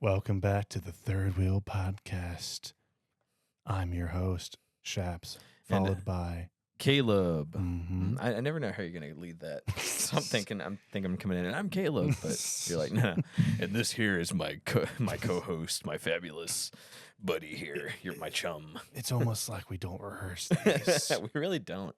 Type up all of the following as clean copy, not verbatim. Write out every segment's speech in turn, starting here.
Welcome back to the Third Wheel Podcast. I'm your host, Shaps, And, followed by Caleb. Mhm. I never know how you're gonna lead that. So I'm thinking I'm coming in and I'm Caleb, but you're like, no. And this here is my co-host, my fabulous buddy here. You're my chum. It's almost like we don't rehearse these. We really don't.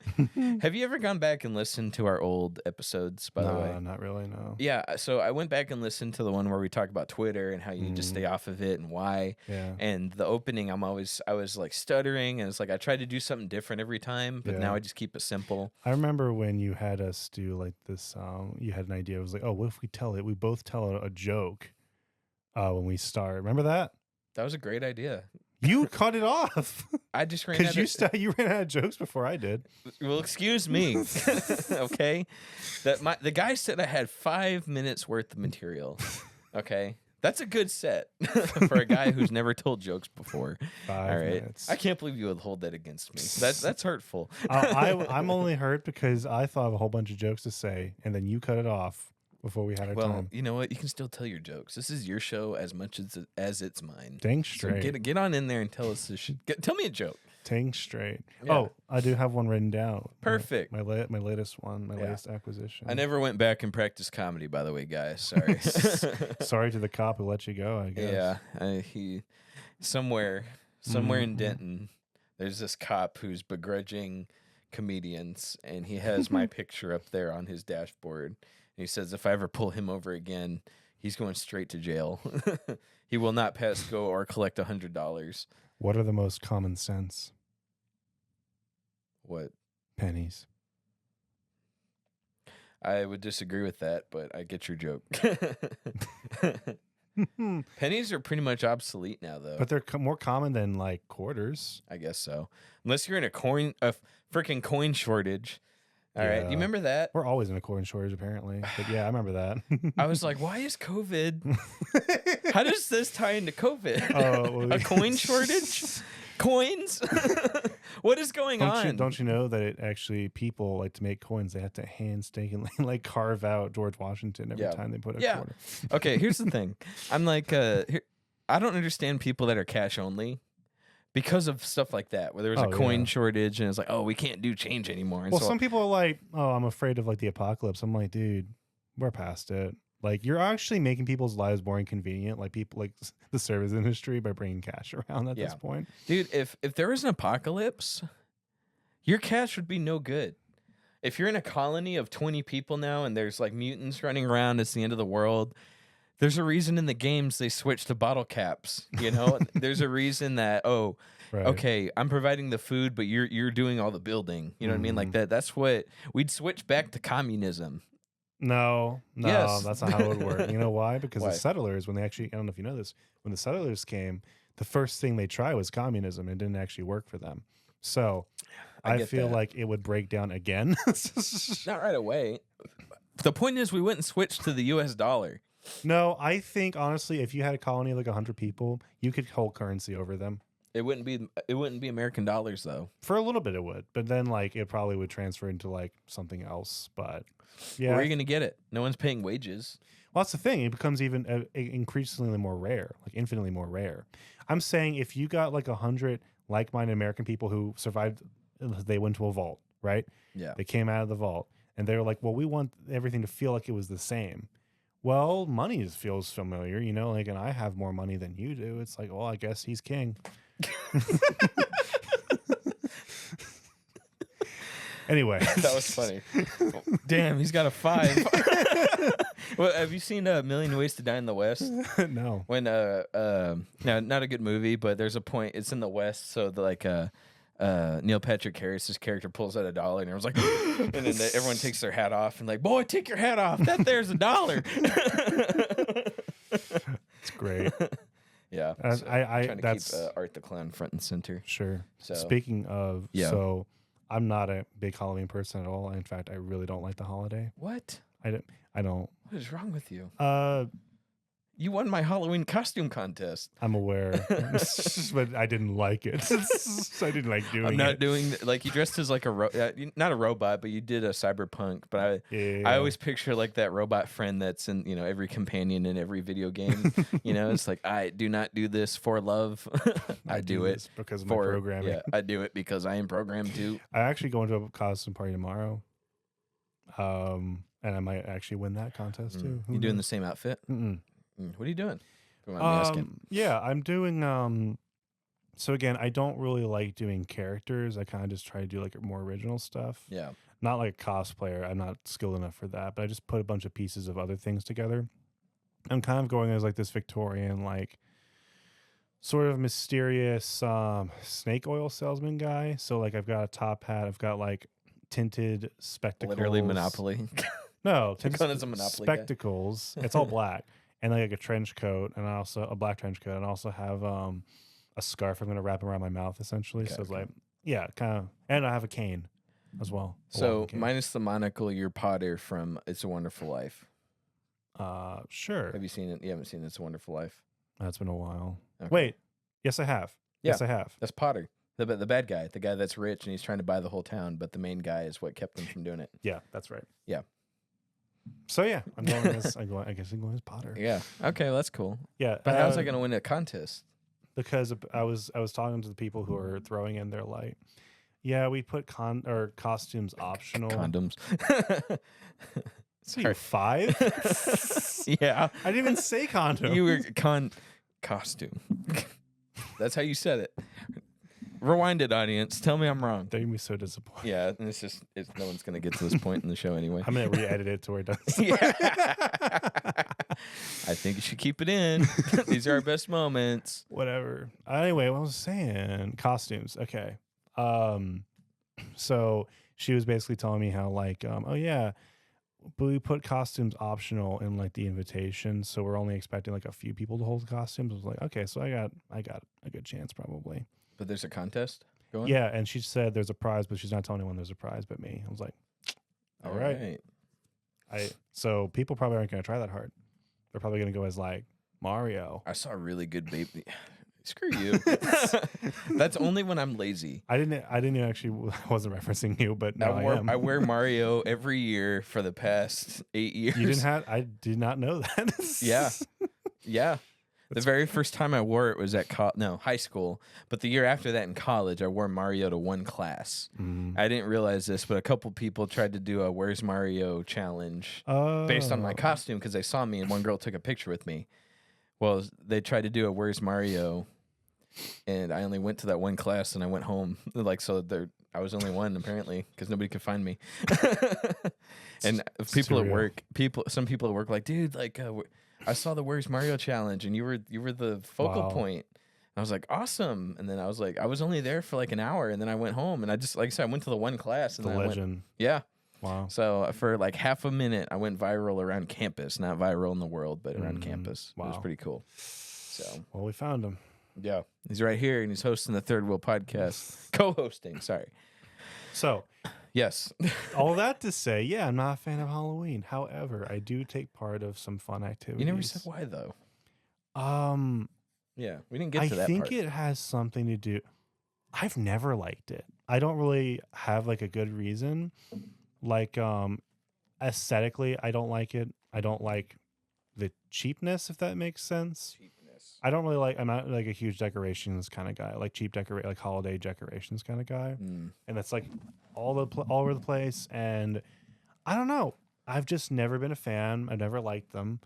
Have you ever gone back and listened to our old episodes, by the way? No, not really, no. Yeah, so I went back and listened to the one where we talk about Twitter and how you just stay off of it and why. Yeah. And the opening, I was like stuttering, and it's like I tried to do something different every time, but now I just keep it simple. I remember when you had us do like this, you had an idea. It was like, oh, what if we both tell a joke when we start? Remember that? That was a great idea. You cut it off. I just ran Because out you ran out of jokes before I did. Well, excuse me. Okay? The guy said I had 5 minutes worth of material. Okay? That's a good set for a guy who's never told jokes before. 5 All right. minutes. I can't believe you would hold that against me. That's hurtful. I'm only hurt because I thought of a whole bunch of jokes to say, and then you cut it off before we had our Well, time. you know what? You can still tell your jokes. This is your show as much as it's mine. Dang So straight. get on in there and tell us this. Tell me a joke. Dang straight. Yeah. Oh, I do have one written down. Perfect. My latest one, my Yeah. latest acquisition. I never went back and practiced comedy, by the way, guys. Sorry. Sorry to the cop who let you go, I guess. Yeah, he somewhere in Denton, there's this cop who's begrudging comedians, and he has my picture up there on his dashboard. And he says, if I ever pull him over again, he's going straight to jail. He will not pass go or collect $100. What are the most common sense? What? Pennies. I would disagree with that, but I get your joke. Pennies are pretty much obsolete now, though. But they're more common than like quarters. I guess so. Unless you're in a freaking coin shortage. All right. Do you remember that? We're always in a coin shortage, apparently. But yeah, I remember that. I was like, why is COVID? How does this tie into COVID? A coin shortage? Coins? What is going on? Don't you know that it actually, people like to make coins, they have to painstakingly like carve out George Washington every time they put a quarter. Okay, here's the thing. I'm like, I don't understand people that are cash only because of stuff like that, where there was a coin shortage and it's like, oh, we can't do change anymore. And well, some people are like, oh, I'm afraid of like the apocalypse. I'm like, dude, we're past it. Like, you're actually making people's lives more inconvenient, like people like the service industry, by bringing cash around at this point. Dude, if there was an apocalypse, your cash would be no good. If you're in a colony of 20 people now and there's like mutants running around, it's the end of the world. There's a reason in the games they switch to bottle caps, you know? There's a reason that, okay, I'm providing the food, but you're doing all the building. You know what I mean? Like that. That's what we'd switch back to communism. No, Yes. that's not how it would work. You know why? Because the settlers, when they actually, I don't know if you know this, when the settlers came, the first thing they tried was communism. It didn't actually work for them. So I feel like it would break down again. Not right away. The point is, we wouldn't switch to the U.S. dollar. No, I think honestly, if you had a colony of like 100 people, you could hold currency over them. It wouldn't be American dollars though. For a little bit, it would, but then like it probably would transfer into like something else. But yeah, where are you gonna get it? No one's paying wages. Well, that's the thing. It becomes even increasingly more rare, like infinitely more rare. I'm saying if you got like 100 like-minded American people who survived, they went to a vault, right? Yeah. They came out of the vault and they were like, well, we want everything to feel like it was the same. Well, money feels familiar, you know, like, and I have more money than you do. It's like, well, I guess he's king. Anyway, that was funny. Damn, he's got a 5. Well, have you seen A Million Ways to Die in the West? No. When no, not a good movie, but there's a point. It's in the West, so Neil Patrick Harris's character pulls out $1 and everyone's like, and then everyone takes their hat off and like, boy, take your hat off. That there's $1. It's great. Yeah, so trying to keep Art the Clown front and center. Sure. So speaking of, so I'm not a big Halloween person at all. In fact, I really don't like the holiday. What? I don't. What is wrong with you? You won my Halloween costume contest. I'm aware, but I didn't like it. I didn't like doing it. I'm not doing like you dressed as like not a robot, but you did a cyberpunk. But I always picture like that robot friend that's in every companion in every video game. It's like I do not do this for love. I do it because of my programming. Yeah, I do it because I am programmed to. I actually going to a costume party tomorrow. And I might actually win that contest too. You doing the same outfit? Mm-mm. What are you doing? Asking. Yeah, I'm doing. So again, I don't really like doing characters. I kind of just try to do like more original stuff. Yeah. Not like a cosplayer. I'm not skilled enough for that. But I just put a bunch of pieces of other things together. I'm kind of going as like this Victorian, like sort of mysterious snake oil salesman guy. So like I've got a top hat. I've got like tinted spectacles. Literally Monopoly. No, tinted spectacles. It's all black. And like a trench coat, and a black trench coat, and I also have a scarf I'm going to wrap around my mouth essentially. Okay, so it's like, yeah, kind of, and I have a cane as well. So minus the monocle, you're Potter from It's a Wonderful Life. Sure. Have you seen it? You haven't seen It's a Wonderful Life? That's been a while. Okay. Wait, yes I have. Yeah, yes I have. That's Potter, the bad guy, the guy that's rich and he's trying to buy the whole town, but the main guy is what kept him from doing it. Yeah, that's right. Yeah. So yeah, I'm going as I guess I'm going as Potter. Yeah. Okay, well, that's cool. Yeah. But how's I going to win a contest? Because I was talking to the people who are throwing in their light. Yeah, we put costumes optional. Condoms. So you're 5? Yeah. I didn't even say condom. You were costume. That's how you said it. Rewind it, audience. Tell me I'm wrong. They're gonna be so disappointed. Yeah, and no one's gonna get to this point in the show anyway. I'm gonna re-edit it to where it does. Yeah. I think you should keep it in. These are our best moments. Whatever. Anyway, what I was saying, costumes. Okay. So she was basically telling me how like, oh yeah, but we put costumes optional in like the invitation, so we're only expecting like a few people to hold the costumes. I was like, okay, so I got a good chance probably. But there's a contest going? Yeah, and she said there's a prize, but she's not telling anyone there's a prize but me. I was like, all right. So people probably aren't going to try that hard. They're probably going to go as like Mario. I saw a really good baby. Screw you. That's only when I'm lazy. I didn't actually. I wasn't referencing you, but now I am. I wear Mario every year for the past 8 years. You didn't have? I did not know that. Yeah. Yeah. The very first time I wore it was at high school, but the year after that in college, I wore Mario to one class. I didn't realize this, but a couple people tried to do a "Where's Mario" challenge based on my costume because they saw me and one girl took a picture with me. Well, they tried to do a "Where's Mario," and I only went to that one class and I went home. I was only one apparently because nobody could find me. And people at work, some people at work, like, dude, like. I saw the Where's Mario challenge and you were the focal point. And I was like, awesome. And then I was like, I was only there for like an hour and then I went home and I just, like I said, I went to the one class and the then legend. Yeah. Wow. So for like half a minute, I went viral around campus, not viral in the world, but around campus. Wow. It was pretty cool. So, well, we found him. Yeah. He's right here and he's hosting the Third Wheel podcast, co-hosting. Sorry. So, yes. All that to say, yeah, I'm not a fan of Halloween. However, I do take part of some fun activities. You never said why though. Yeah, we didn't get to that part. I think it has something to do. I've never liked it. I don't really have like a good reason. Like aesthetically, I don't like it. I don't like the cheapness, if that makes sense. I don't really like. I'm not like a huge decorations kind of guy. I like like holiday decorations kind of guy, and that's like all over the place. And I don't know. I've just never been a fan. I've never liked them.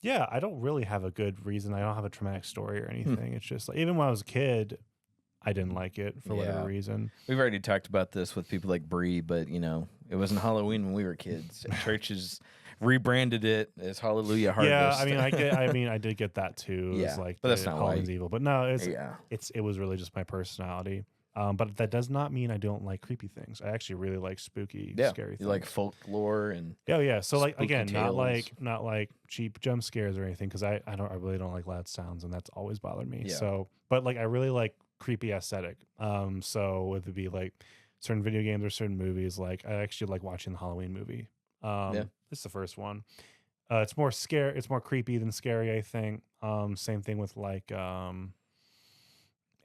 Yeah, I don't really have a good reason. I don't have a traumatic story or anything. It's just like even when I was a kid, I didn't like it for whatever reason. We've already talked about this with people like Bree, but it wasn't Halloween when we were kids. Churches rebranded it as Hallelujah Harvest. Yeah, I did get that too. It was like, but that's not Halloween's evil. But no, it was really just my personality. But that does not mean I don't like creepy things. I actually really like spooky, scary things. You like folklore and yeah. So like again, tales. not like cheap jump scares or anything because I really don't like loud sounds and that's always bothered me. Yeah. So, but like I really like creepy aesthetic. So whether it be like certain video games or certain movies, like I actually like watching the Halloween movie. This is the first one. It's more scary. It's more creepy than scary, I think. Same thing with like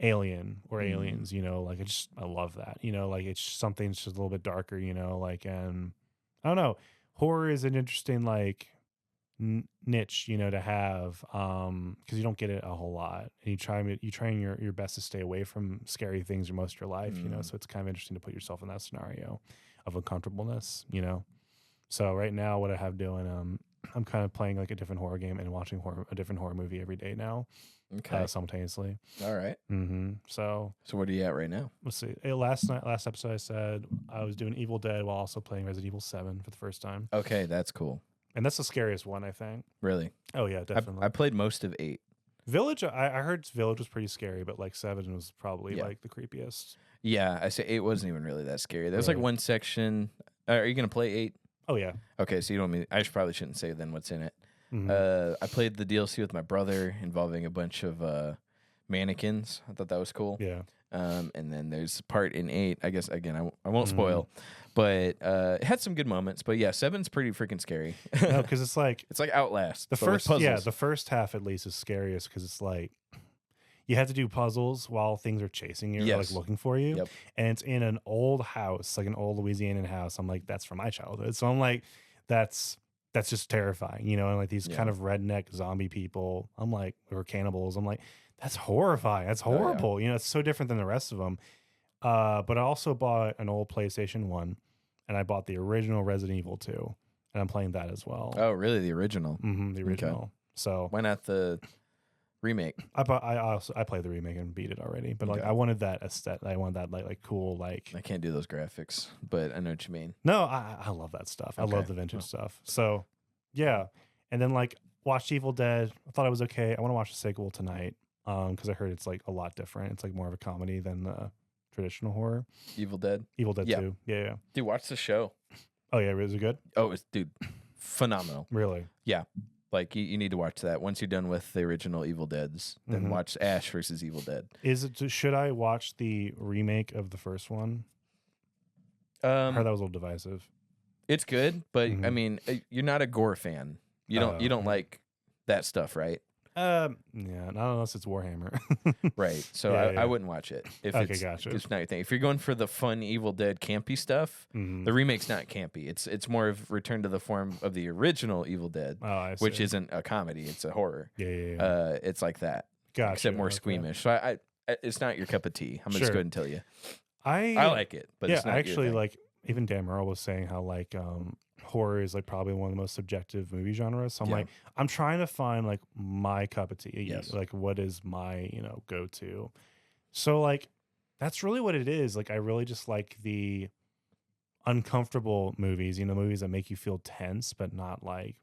Alien or Aliens. You know, like I love that. You know, like it's something just a little bit darker. You know, like and I don't know. Horror is an interesting like niche, you know, to have because you don't get it a whole lot, and you try your best to stay away from scary things for most of your life. You know, so it's kind of interesting to put yourself in that scenario of uncomfortableness. You know, so right now what I have doing I'm kind of playing like a different horror game and watching a different horror movie every day now. Okay. Simultaneously. All right. So what are you at right now? let's see. Last episode I said I was doing Evil Dead while also playing Resident Evil 7 for the first time. Okay, that's cool. And that's the scariest one, I think. Really? Oh yeah, definitely. I played most of 8. Village, I heard Village was pretty scary, but like 7 was probably like the creepiest. Yeah, I say 8 wasn't even really that scary. There's like one section. Are you gonna play 8? Oh yeah. Okay, so you don't mean I probably shouldn't say then what's in it. I played the DLC with my brother involving a bunch of mannequins. I thought that was cool. Yeah. And then there's part in 8. I guess again I won't spoil, but it had some good moments. But yeah, 7's pretty freaking scary. No, because it's like Outlast. The first half at least is scariest because it's like you have to do puzzles while things are chasing you, or like looking for you, and it's in an old house, like an old Louisianan house. I'm like, that's from my childhood, so I'm like, that's just terrifying, you know. And like these kind of redneck zombie people, I'm like, or cannibals, I'm like, that's horrifying. That's horrible. You know, it's so different than the rest of them. But I also bought an old PlayStation 1, and I bought the original Resident Evil 2, and I'm playing that as well. Oh, really? The original? The original. Okay. So why not the remake? I played the remake and beat it already, but like I wanted that aesthetic. I wanted that like cool like. I can't do those graphics, but I know what you mean. No, I love that stuff. I love the vintage stuff. So yeah, and then like watched Evil Dead. I thought it was okay. I want to watch the sequel tonight because I heard it's like a lot different. It's like more of a comedy than the traditional horror. Evil Dead 2. Yeah. Dude, watch the show. Oh yeah, is it good? Oh, dude, phenomenal. Really? Yeah. Like you need to watch that once you're done with the original Evil Deads. Then watch Ash versus Evil Dead. Should I watch the remake of the first one? I heard that was a little divisive. It's good, but I mean, you're not a gore fan. You don't like that stuff, right? Yeah, not unless it's Warhammer. Right. So I wouldn't watch it if gotcha. It's not your thing. If you're going for the fun Evil Dead campy stuff, the remake's not campy. It's more of return to the form of the original Evil Dead, which isn't a comedy. It's a horror. Yeah. It's like that. Gotcha. Except more squeamish. So I it's not your cup of tea. I'm just going to go ahead and tell you. I like it, but it's not actually your thing. like even Dan Merle was saying how like horror is like probably one of the most subjective movie genres. So I'm like, I'm trying to find like my cup of tea. Like what is my, you know, go to. So like that's really what it is. Like I really just like the uncomfortable movies, you know, movies that make you feel tense, but not like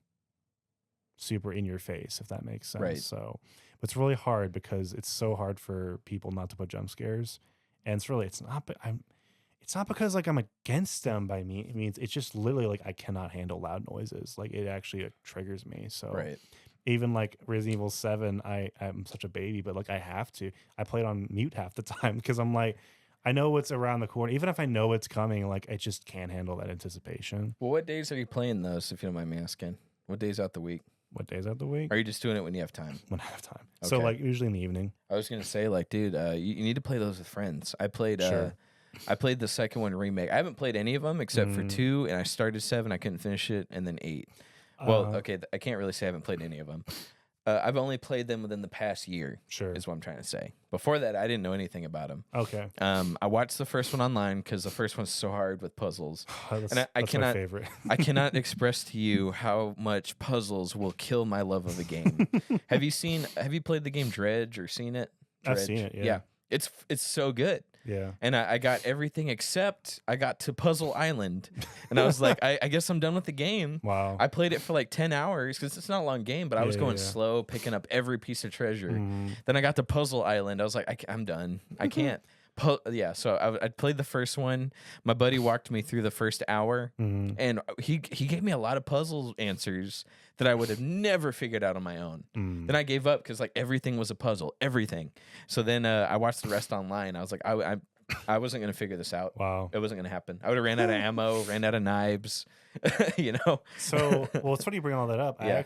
super in your face, if that makes sense. Right. So it's really hard because it's so hard for people not to put jump scares. And it's not because like I'm against them by means. It's just literally like I cannot handle loud noises. Like it actually triggers me. So even like Resident Evil 7, I'm such a baby, but like I have to. I play it on mute half the time because I'm like, I know what's around the corner. Even if I know it's coming, like I just can't handle that anticipation. Well, what days are you playing those, if you don't mind me asking? What days out the week? What days out the week? Are you just doing it when you have time? When I have time. Okay. So like usually in the evening. I was gonna say like, dude, you need to play those with friends. I played the second one remake. I haven't played any of them except for 2, and I started 7. I couldn't finish it, and then 8. Well, okay, I can't really say I haven't played any of them. I've only played them within the past year. Sure, is what I'm trying to say. Before that, I didn't know anything about them. Okay. I watched the first one online because the first one's so hard with puzzles. That's cannot, my favorite. I cannot express to you how much puzzles will kill my love of a game. Have you played the game Dredge or seen it? Dredge? I've seen it. Yeah. It's so good. Yeah. And I got everything except I got to Puzzle Island. And I was like, I guess I'm done with the game. Wow. I played it for like 10 hours because it's not a long game, but I was going slow, picking up every piece of treasure. Then I got to Puzzle Island. I was like, I'm done. I can't. So I played the first one. My buddy walked me through the first hour, and he gave me a lot of puzzle answers that I would have never figured out on my own. Then I gave up because like everything was a puzzle, everything. So then I watched the rest online. I was like, I wasn't going to figure this out. Wow. It wasn't going to happen. I would have ran out of ammo, ran out of knives, you know? So, well, it's funny you bring all that up. Yeah.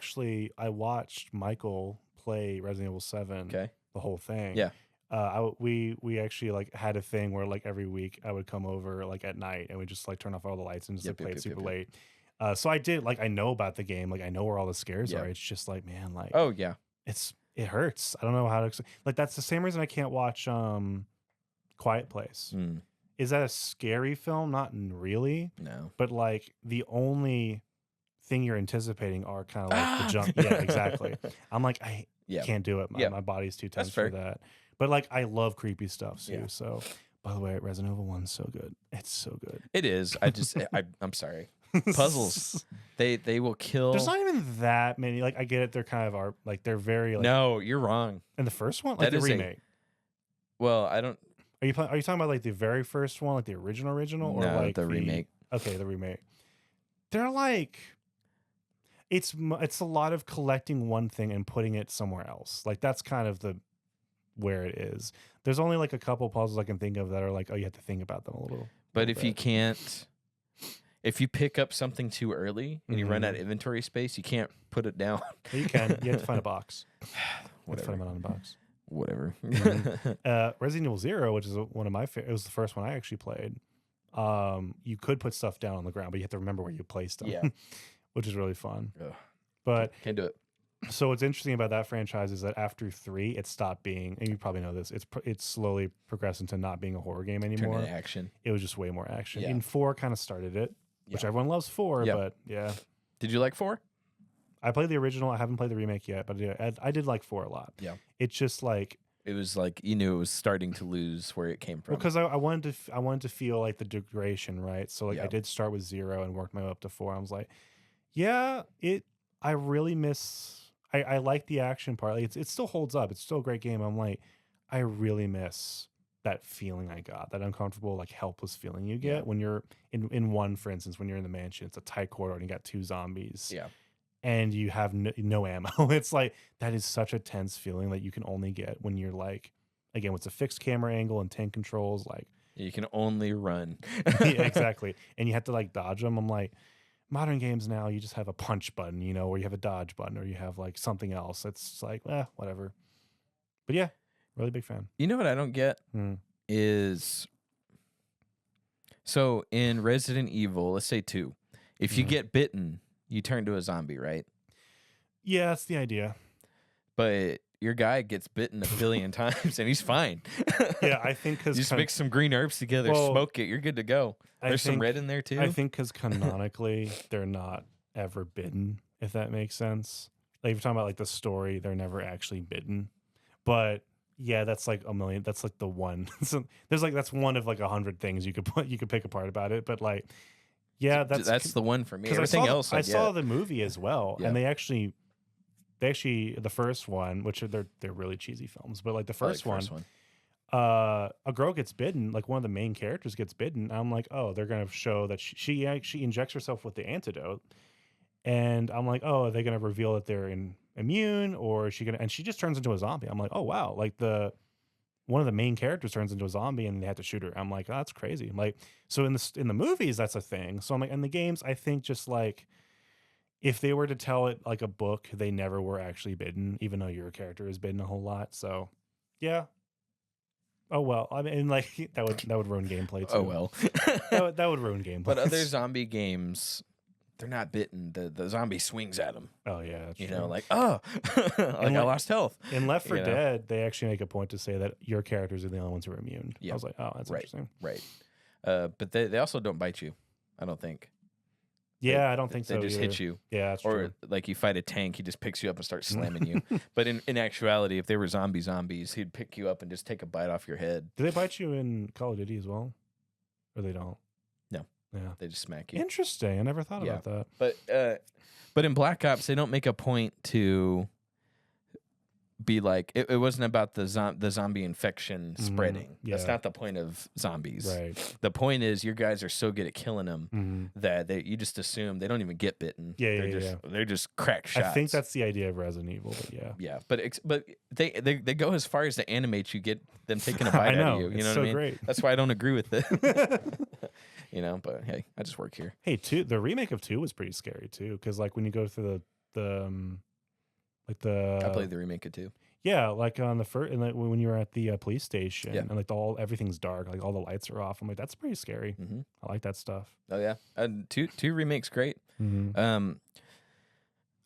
I watched Michael play Resident Evil 7, Okay. the whole thing. Yeah. We actually like had a thing where like every week I would come over like at night and we just like turn off all the lights and just like play it super late. So I did like I know about the game, like I know where all the scares are. It's just like, man, like oh yeah, it hurts. I don't know how to like that's the same reason I can't watch Quiet Place. Is that a scary film? Not really. No. But like the only thing you're anticipating are kind of like the jump. Yeah, exactly. I'm like I can't do it. My body's too tense for that. But like I love creepy stuff too. So by the way, Resident Evil 1's so good. It's so good. It is. I'm sorry. Puzzles. They will kill. There's not even that many. Like I get it. They're kind of are like they're very like. No, you're wrong. And the first one, like the remake. Well, I don't. Are you talking about like the very first one, like the original, or no, like the remake? Okay, the remake. They're like. It's a lot of collecting one thing and putting it somewhere else. Like that's kind of where it is. There's only like a couple puzzles I can think of that are like, oh, you have to think about them a little. But if you can't, if you pick up something too early and you run out of inventory space, you can't put it down. You can. You have to find a box. Whatever. Find it on a box. Whatever. Resident Evil 0, which is one of my favorite. It was the first one I actually played. You could put stuff down on the ground, but you have to remember where you placed them. Yeah. Which is really fun. Ugh. But can't do it. So what's interesting about that franchise is that after 3, it stopped being, and you probably know this, it's slowly progressed into not being a horror game anymore. Turned into action. It was just way more action. Yeah. And 4 kind of started it, which everyone loves 4, but yeah. Did you like 4? I played the original. I haven't played the remake yet, but I did like 4 a lot. Yeah. It's just like it was like you knew it was starting to lose where it came from. Because I wanted to feel like the degradation, right? So like I did start with 0 and worked my way up to 4. I was like, yeah, I really miss. I like the action part. Like it still holds up. It's still a great game. I'm like, I really miss that feeling I got, that uncomfortable, like helpless feeling you get when you're in 1, for instance, when you're in the mansion. It's a tight corridor and you got 2 zombies. Yeah. And you have no ammo. It's like that is such a tense feeling that you can only get when you're like, again, with a fixed camera angle and tank controls. Like you can only run. Yeah, exactly. And you have to like dodge them. I'm like, modern games now, you just have a punch button, you know, or you have a dodge button, or you have like something else. It's like, whatever. But yeah, really big fan. You know what I don't get is, so in Resident Evil, let's say 2, if you get bitten, you turn to a zombie, right? Yeah, that's the idea. But your guy gets bitten a billion times and he's fine. Yeah, I think because you just mix some green herbs together, smoke it, you're good to go. There's some red in there too. I think because canonically they're not ever bitten, if that makes sense. Like if you're talking about like the story, they're never actually bitten. But yeah, that's like a million. That's like the one. So there's like that's one of like 100 things you could pick apart about it. But like, yeah, that's the one for me. Everything else, I saw the movie as well, and they actually the first one, which they're really cheesy films, but like the first one. A girl gets bitten, like one of the main characters gets bitten. And I'm like, oh, they're gonna show that she injects herself with the antidote, and I'm like, oh, are they gonna reveal that they're immune, or is she gonna? And she just turns into a zombie. I'm like, oh wow, like one of the main characters turns into a zombie, and they had to shoot her. I'm like, oh, that's crazy. I'm like, so in the movies, that's a thing. So I'm like, in the games, I think just like if they were to tell it like a book, they never were actually bitten, even though your character is bitten a whole lot. So yeah. Oh well, I mean, like that would ruin gameplay too. Oh well, that would ruin gameplay. But other zombie games, they're not bitten. The zombie swings at them. Oh yeah, that's you true. know, like like I lost health. In Left 4 Dead, they actually make a point to say that your characters are the only ones who are immune. Yeah. I was like, oh, that's interesting. Right. But they also don't bite you. I don't think. Yeah, I don't think so. They just either. hit you. Yeah, that's or true. Like you fight a tank, he just picks you up and starts slamming you. But in actuality, if they were zombies, he'd pick you up and just take a bite off your head. Do they bite you in Call of Duty as well? Or they don't? No. Yeah. They just smack you. Interesting. I never thought about that. But in Black Ops, they don't make a point to be like it wasn't about the zombie infection spreading. That's not the point of zombies. Right. The point is your guys are so good at killing them that you just assume they don't even get bitten. They're just crack shots. I think that's the idea of Resident Evil, but yeah. But they go as far as to animate you, get them taking a bite out of you. You know what I mean? Great. That's why I don't agree with it. But hey, I just work here. Hey, the remake of 2 was pretty scary too, because like when you go through I played the remake of 2. Yeah, like on the first, and like when you were at the police station, and like everything's dark, like all the lights are off. I'm like, that's pretty scary. I like that stuff. Oh yeah, two remakes, great.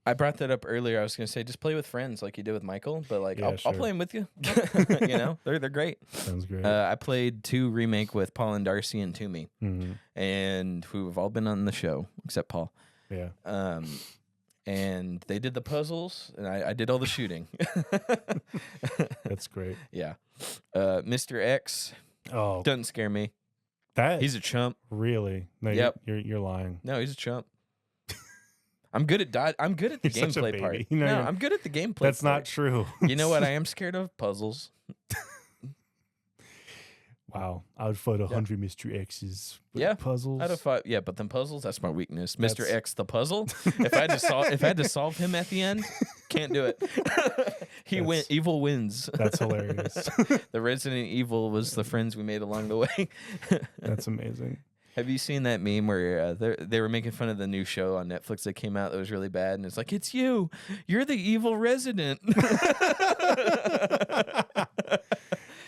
I brought that up earlier. I was gonna say just play with friends like you did with Michael, but like I'll play them with you. They're great. Sounds great. I played 2 remake with Paul and Darcy and Toomey, and who have all been on the show except Paul. Yeah. And they did the puzzles, and I did all the shooting. That's great. Yeah. Mr. X doesn't scare me. He's a chump. Really? No, yep. You're lying. No, he's a chump. I'm good at the gameplay part. I'm good at the gameplay. That's not true. You know what I am scared of? Puzzles. Wow, I would fight 100 Mr. X's. Puzzles. I'd have fought. Yeah, but then puzzles, that's my weakness. Mr. X, the puzzle. If I had to solve him at the end, can't do it. Evil wins. That's hilarious. The Resident Evil was the friends we made along the way. That's amazing. Have you seen that meme where they were making fun of the new show on Netflix that came out that was really bad, and it's like, it's you're the evil resident.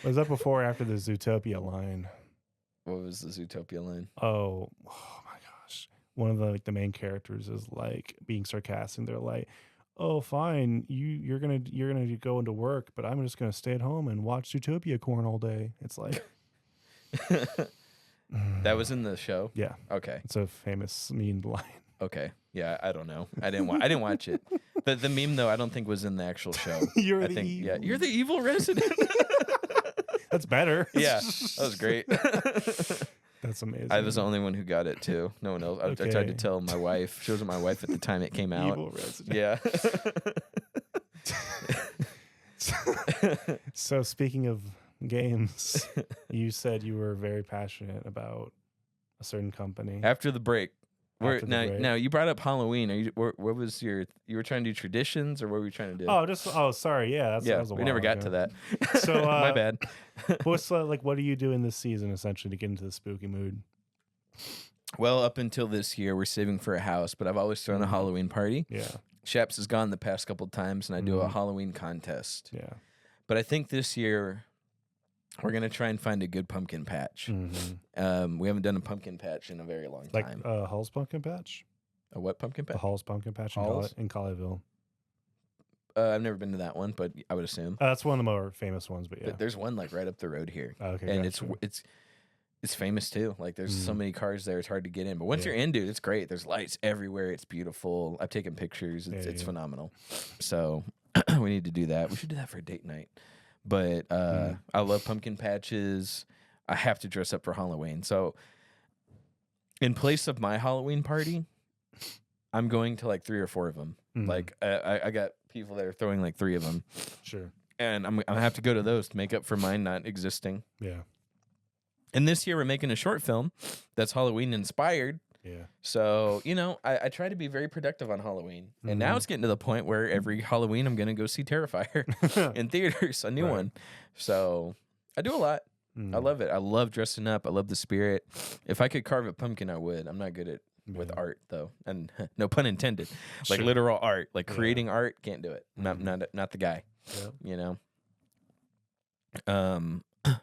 Was that before or after the Zootopia line? What was the Zootopia line? Oh my gosh! One of the main characters is like being sarcastic. They're like, "Oh, fine, you're gonna go into work, but I'm just gonna stay at home and watch Zootopia corn all day." It's like that was in the show. Yeah. Okay. It's a famous mean line. Okay. Yeah, I don't know. I didn't watch it. The meme though, I don't think was in the actual show. You're the evil resident. That's better. Yeah, that was great. That's amazing. I was the only one who got it too. No one else. I tried to tell my wife. She wasn't my wife at the time it came out. Evil resident. Yeah. So speaking of games, you said you were very passionate about a certain company. After the break. Now you brought up Halloween. What was you were trying to do traditions, or what were you trying to do? Sorry, yeah, that was a we while never got ago. to that. So my bad. What's what are you doing this season essentially to get into the spooky mood? Well, up until this year, we're saving for a house, but I've always thrown a Halloween party. Yeah, Shaps has gone the past couple of times, and I do a Halloween contest. Yeah, but I think this year we're gonna try and find a good pumpkin patch. We haven't done a pumpkin patch in a very long time. Like Hall's pumpkin patch. A what pumpkin patch? The Hall's pumpkin patch in Colleyville. I've never been to that one, but I would assume that's one of the more famous ones. But yeah, there's one like right up the road here. Okay, and it's famous too. Like there's so many cars there, it's hard to get in. But once you're in, dude, it's great. There's lights everywhere. It's beautiful. I've taken pictures. It's phenomenal. So we need to do that. We should do that for a date night. But I love pumpkin patches. I have to dress up for Halloween. So in place of my Halloween party, I'm going to like 3 or 4 of them. Like I got people that are throwing like 3 of them. Sure. And I'm gonna have to go to those to make up for mine not existing. Yeah. And this year we're making a short film that's Halloween inspired. Yeah. So, I try to be very productive on Halloween. And now it's getting to the point where every Halloween I'm going to go see Terrifier in theaters, a new one. So I do a lot. I love it. I love dressing up. I love the spirit. If I could carve a pumpkin, I would. I'm not good at with art, though. And no pun intended. Like literal art. Like creating art, can't do it. Not the guy. Yep.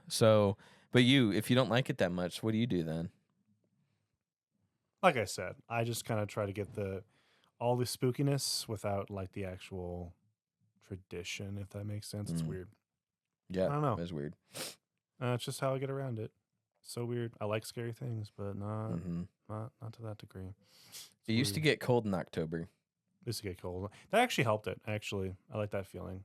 So, but if you don't like it that much, what do you do then? Like I said, I just kind of try to get all the spookiness without like the actual tradition, if that makes sense. It's weird. Yeah, I don't know. It's weird. It's just how I get around it. So weird. I like scary things, but not to that degree. It used to get cold in October. It used to get cold. That actually helped it. Actually, I like that feeling.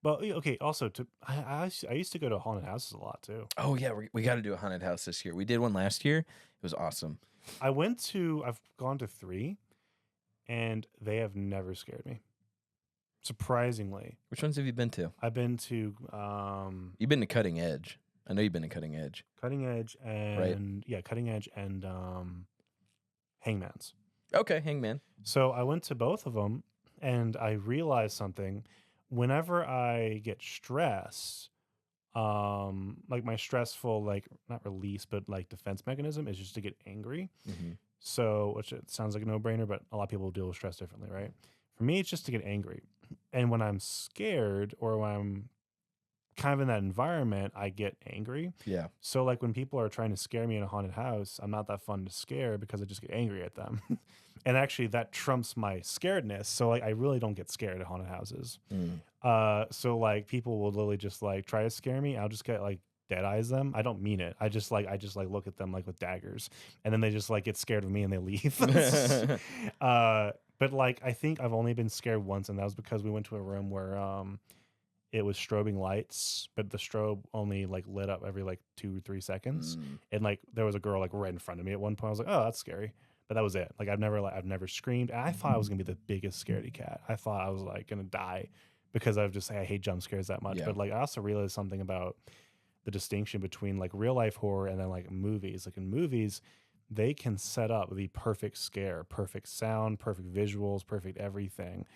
But okay, also I used to go to haunted houses a lot too. Oh yeah, we got to do a haunted house this year. We did one last year. It was awesome. I've gone to 3, and they have never scared me. Surprisingly. Which ones have you been to? I've been to You've been to Cutting Edge. I know you've been to Cutting Edge. Cutting Edge and Cutting Edge and Hangman's. Okay, Hangman. So I went to both of them, and I realized something. Whenever I get stressed, like my stressful, like not release, but like defense mechanism is just to get angry. Mm-hmm. So, which it sounds like a no-brainer, but a lot of people deal with stress differently, right? For me, it's just to get angry. And when I'm scared or when I'm kind of in that environment, I get angry. Yeah. So like when people are trying to scare me in a haunted house, I'm not that fun to scare because I just get angry at them. And actually that trumps my scaredness. So like I really don't get scared at haunted houses. So like people will literally just like try to scare me. I'll just get like dead eyes them. I don't mean it. I just like look at them like with daggers, and then they just like get scared of me and they leave. But like I think I've only been scared once, and that was because we went to a room where it was strobing lights, but the strobe only like lit up every like 2 or 3 seconds. And like there was a girl like right in front of me at one point. I was like, oh, that's scary. But that was it. Like I've never screamed. And I thought I was gonna be the biggest scaredy cat. I thought I was like gonna die because I hate jump scares that much. Yeah. But like I also realized something about the distinction between like real life horror and then like movies. Like in movies, they can set up the perfect scare, perfect sound, perfect visuals, perfect everything.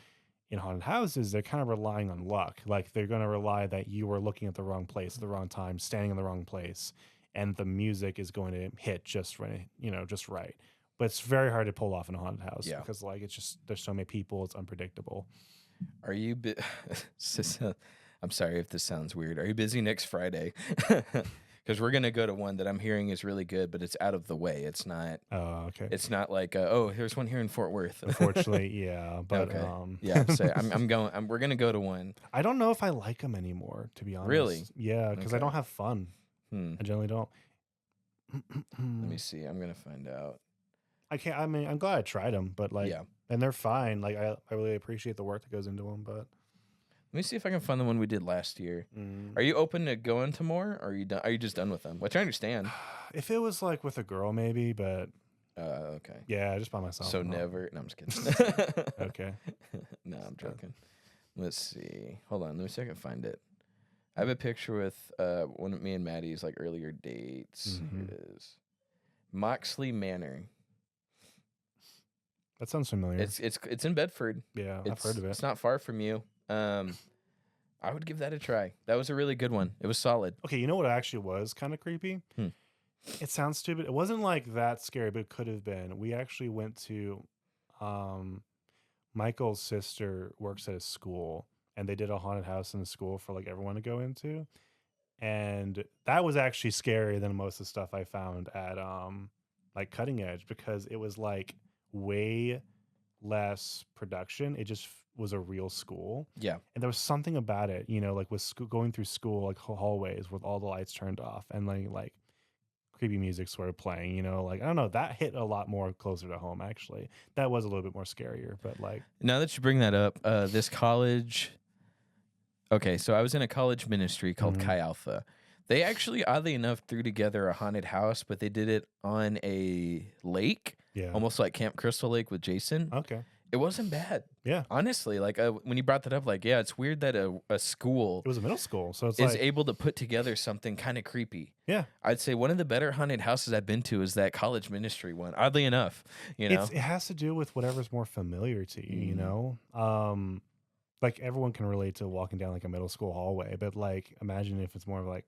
In haunted houses, they're kind of relying on luck. Like they're going to rely that you were looking at the wrong place at the wrong time, standing in the wrong place, and the music is going to hit just right, just right. But it's very hard to pull off in a haunted house because like it's just there's so many people, it's unpredictable. Are you? I'm sorry if this sounds weird. Are you busy next Friday? Because we're gonna go to one that I'm hearing is really good, but it's out of the way. It's not. Oh, okay. It's not like here's one here in Fort Worth. Unfortunately, yeah. But okay. Yeah. So I'm going. We're gonna go to one. I don't know if I like them anymore, to be honest. Really? Yeah, because I don't have fun. I generally don't. Let me see. I'm gonna find out. I can't. I mean, I'm glad I tried them, but like, and they're fine. Like, I really appreciate the work that goes into them, but. Let me see if I can find the one we did last year. Are you open to going to more, or are you done? Are you just done with them? Which I understand. If it was like with a girl, maybe, but okay. Yeah, just by myself. So never. No, I'm just kidding. Okay. No, I'm joking. Let's see. Hold on. Let me see if I can find it. I have a picture with one of me and Maddie's like earlier dates. Here it is. Moxley Manor. That sounds familiar. It's in Bedford. Yeah, I've heard of it. It's not far from you. I would give that a try. That was a really good one. It was solid. Okay, you know what actually was kind of creepy? It sounds stupid. It wasn't like that scary, but it could have been. We actually went to Michael's sister works at a school, and they did a haunted house in the school for like everyone to go into. And that was actually scarier than most of the stuff I found at like Cutting Edge, because it was like way less production. It just was a real school. Yeah. And there was something about it, like with going through school, like hallways with all the lights turned off and like creepy music sort of playing, like, I don't know, that hit a lot more closer to home, actually. That was a little bit more scarier, but like. Now that you bring that up, this college. Okay, so I was in a college ministry called Chi Alpha. They actually, oddly enough, threw together a haunted house, but they did it on a lake. Yeah. Almost like Camp Crystal Lake with Jason. Okay. It wasn't bad. Yeah. Honestly, like when you brought that up, like, yeah, it's weird that a school. It was a middle school, so it's is able to put together something kind of creepy. Yeah. I'd say one of the better haunted houses I've been to is that college ministry one. Oddly enough, it has to do with whatever's more familiar to you, like everyone can relate to walking down like a middle school hallway, but like imagine if it's more of like,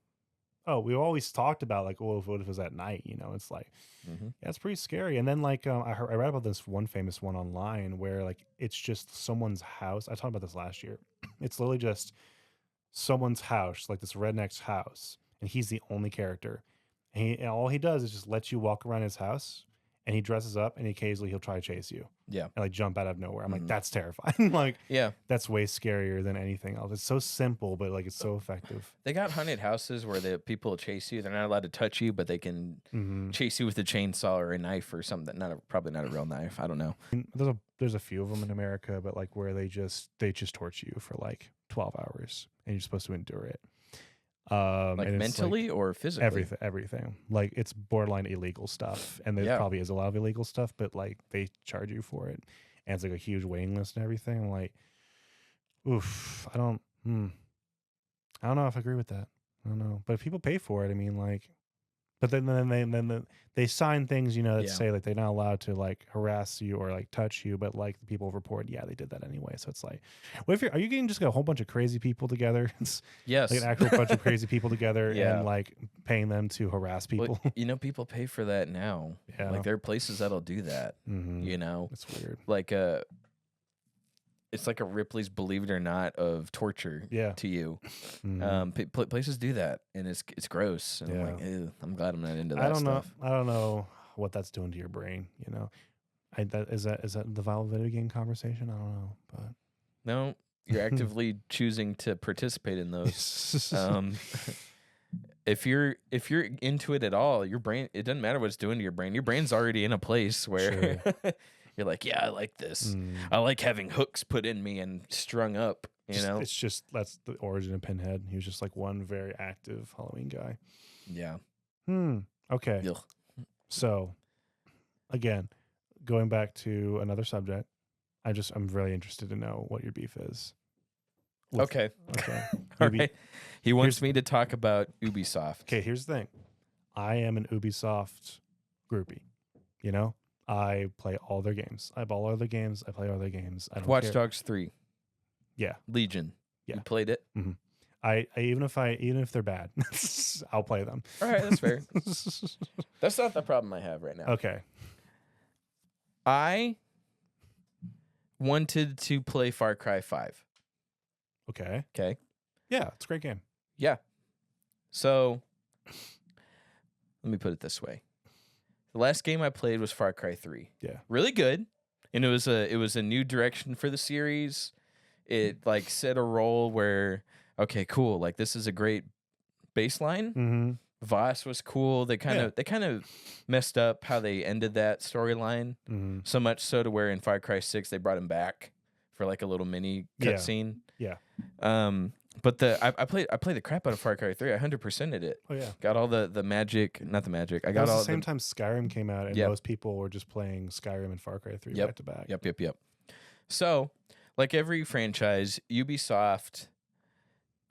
oh, we always talked about like, well, what if it was at night? It's like, yeah, it's pretty scary. And then like I read about this one famous one online where like it's just someone's house. I talked about this last year. It's literally just someone's house, like this redneck's house, and he's the only character. And all he does is just let you walk around his house, and he dresses up, and occasionally he'll try to chase you. Yeah. And like jump out of nowhere. I'm like, that's terrifying. Like, yeah, that's way scarier than anything else. It's so simple, but like it's so effective. They got haunted houses where the people will chase you. They're not allowed to touch you, but they can chase you with a chainsaw or a knife or something. Probably not a real knife. I don't know. There's a few of them in America, but like where they just torture you for like 12 hours, and you're supposed to endure it. Like mentally or physically? Everything. Like it's borderline illegal stuff, and there probably is a lot of illegal stuff, but like they charge you for it, and it's like a huge waiting list and everything. Like Oof. I don't know if I agree with that. I don't know. But if people pay for it, I mean, like, but then they sign things, that say like they're not allowed to like harass you or like touch you, but like the people report, yeah, they did that anyway. So it's like, what if are you getting just a whole bunch of crazy people together? It's Yes, like an actual bunch of crazy people together Yeah. and like paying them to harass people. Well, people pay for that now. Yeah. Like there are places that'll do that. Mhm. It's weird. Like it's like a Ripley's Believe It or Not of torture to you. Mhm. Places do that, and it's gross. And I'm like, ew, I'm glad I'm not into that I don't stuff. know. I don't know what that's doing to your brain. Is that the viral video game conversation? I don't know, but No, you're actively choosing to participate in those. If you're into it at all, your brain, it doesn't matter what it's doing to your brain. Your brain's already in a place where you're like, yeah, I like this. I like having hooks put in me and strung up. It's just that's the origin of Pinhead. He was just like one very active Halloween guy. Yeah. Okay. Ugh. So, again, going back to another subject, I'm really interested to know what your beef is. Okay. All right. He wants me to talk about Ubisoft. Okay, here's the thing. I am an Ubisoft groupie. I play all their games. I buy all their games. I play all their games. I don't Watch care. Dogs 3. Yeah. Legion. Yeah. You played it? Mm-hmm. I even if they're bad, I'll play them. All right, that's fair. That's not the problem I have right now. Okay. I wanted to play Far Cry 5. Okay. Okay. Yeah, it's a great game. Yeah. So let me put it this way. The last game I played was Far Cry 3. Yeah. Really good. And it was a new direction for the series. It like set a role where, okay, cool. Like this is a great baseline. Mm-hmm. Voss was cool. They kind of messed up how they ended that storyline. Mm-hmm. So much so to where in Far Cry 6 they brought him back for like a little mini cutscene. Yeah. But I played the crap out of Far Cry 3. I 100%ed it. Oh yeah. Got all the magic, not the magic. I got that was all the same time Skyrim came out, and most people were just playing Skyrim and Far Cry 3 back to back. Yep. So, like every franchise, Ubisoft,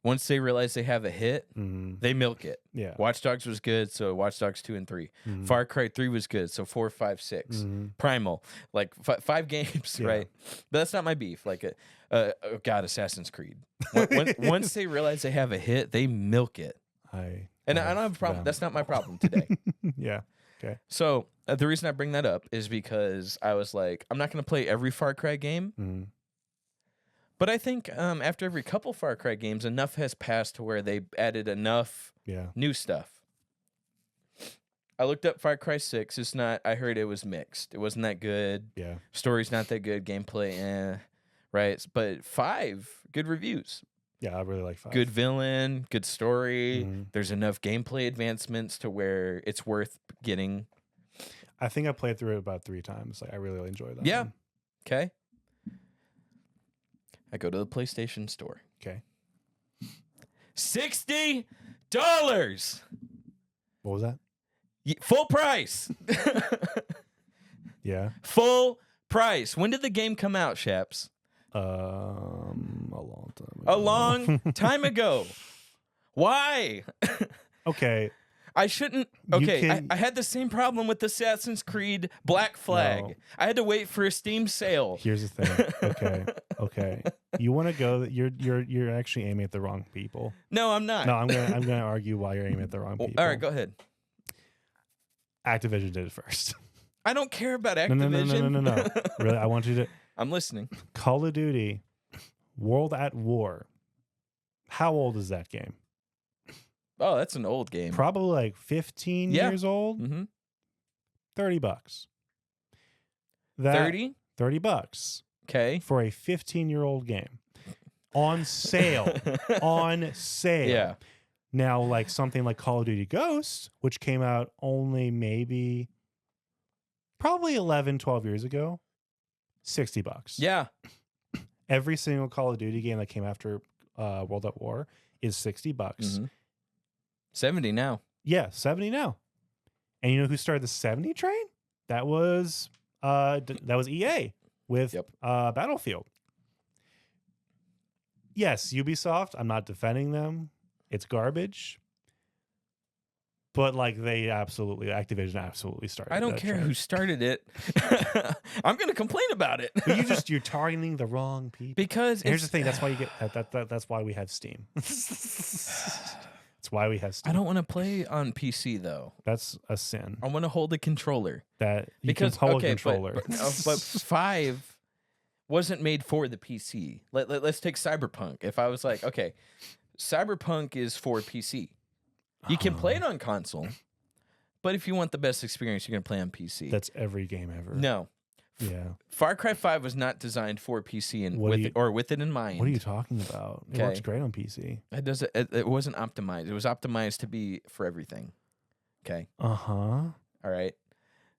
once they realize they have a hit, they milk it. Yeah. Watch Dogs was good, so Watch Dogs 2 and 3. Far Cry 3 was good, so 4, 5, 6. Primal, like 5 games, right? But that's not my beef. Like, God, Assassin's Creed. Once they realize they have a hit, they milk it. I don't have a problem. That's not my problem today. Yeah. Okay. So the reason I bring that up is because I was like, I'm not going to play every Far Cry game. But I think after every couple Far Cry games, enough has passed to where they added enough new stuff. I looked up Far Cry 6. It's not. I heard it was mixed. It wasn't that good. Yeah. Story's not that good. Gameplay, right? But 5, good reviews. Yeah, I really like 5. Good villain, good story. There's enough gameplay advancements to where it's worth getting. I think I played through it about 3 times. Like I really enjoyed that. Yeah. Okay. I go to the PlayStation Store. Okay. $60. What was that? Full price. Yeah. Full price. When did the game come out, Shaps? A long time ago. A long time ago. Why? Okay. I shouldn't. Okay, I had the same problem with Assassin's Creed Black Flag. No. I had to wait for a Steam sale. Here's the thing. Okay. You want to go? You're actually aiming at the wrong people. No, I'm not. No, I'm gonna argue why you're aiming at the wrong people. All right, go ahead. Activision did it first. I don't care about Activision. No. Really, I want you to. I'm listening. Call of Duty, World at War. How old is that game? Oh, that's an old game. Probably like 15 years old. $30? $30. Okay. For a 15-year-old game. On sale. On sale. Yeah. Now, like something like Call of Duty Ghosts, which came out only probably 11, 12 years ago, $60. Yeah. Every single Call of Duty game that came after World at War is $60. 70 now. Yeah, 70 now. And you know who started the 70 train? That was EA with Battlefield. yes, Ubisoft, I'm not defending them. It's garbage. But like Activision absolutely started. I don't care who started it. I'm going to complain about it. But you're targeting the wrong people. Because here's the thing. That's why you get that's why we have Steam. That's why we have Steam. I don't want to play on PC though. That's a sin. I want to hold a controller. That you can hold a controller. But 5 wasn't made for the PC. Let's take Cyberpunk. If I was like, okay, Cyberpunk is for PC. You can play it on console, but if you want the best experience, you're going to play on PC. That's every game ever. No. Yeah. Far Cry 5 was not designed for PC and with it in mind. What are you talking about? It works great on PC. It wasn't optimized. It was optimized to be for everything. Okay. Uh-huh. All right.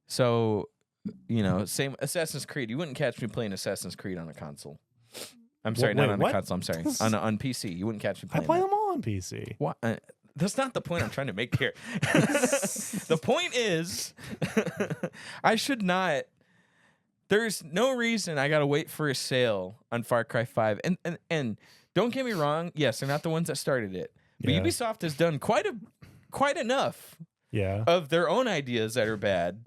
So, same Assassin's Creed. You wouldn't catch me playing Assassin's Creed on a console. I'm sorry, not on a console. I'm sorry. On PC. You wouldn't catch me playing I play them all on PC. What? That's not the point I'm trying to make here. The point is, I should not. There's no reason I gotta wait for a sale on Far Cry 5. And don't get me wrong. Yes, they're not the ones that started it, but Ubisoft has done quite enough. Yeah. Of their own ideas that are bad.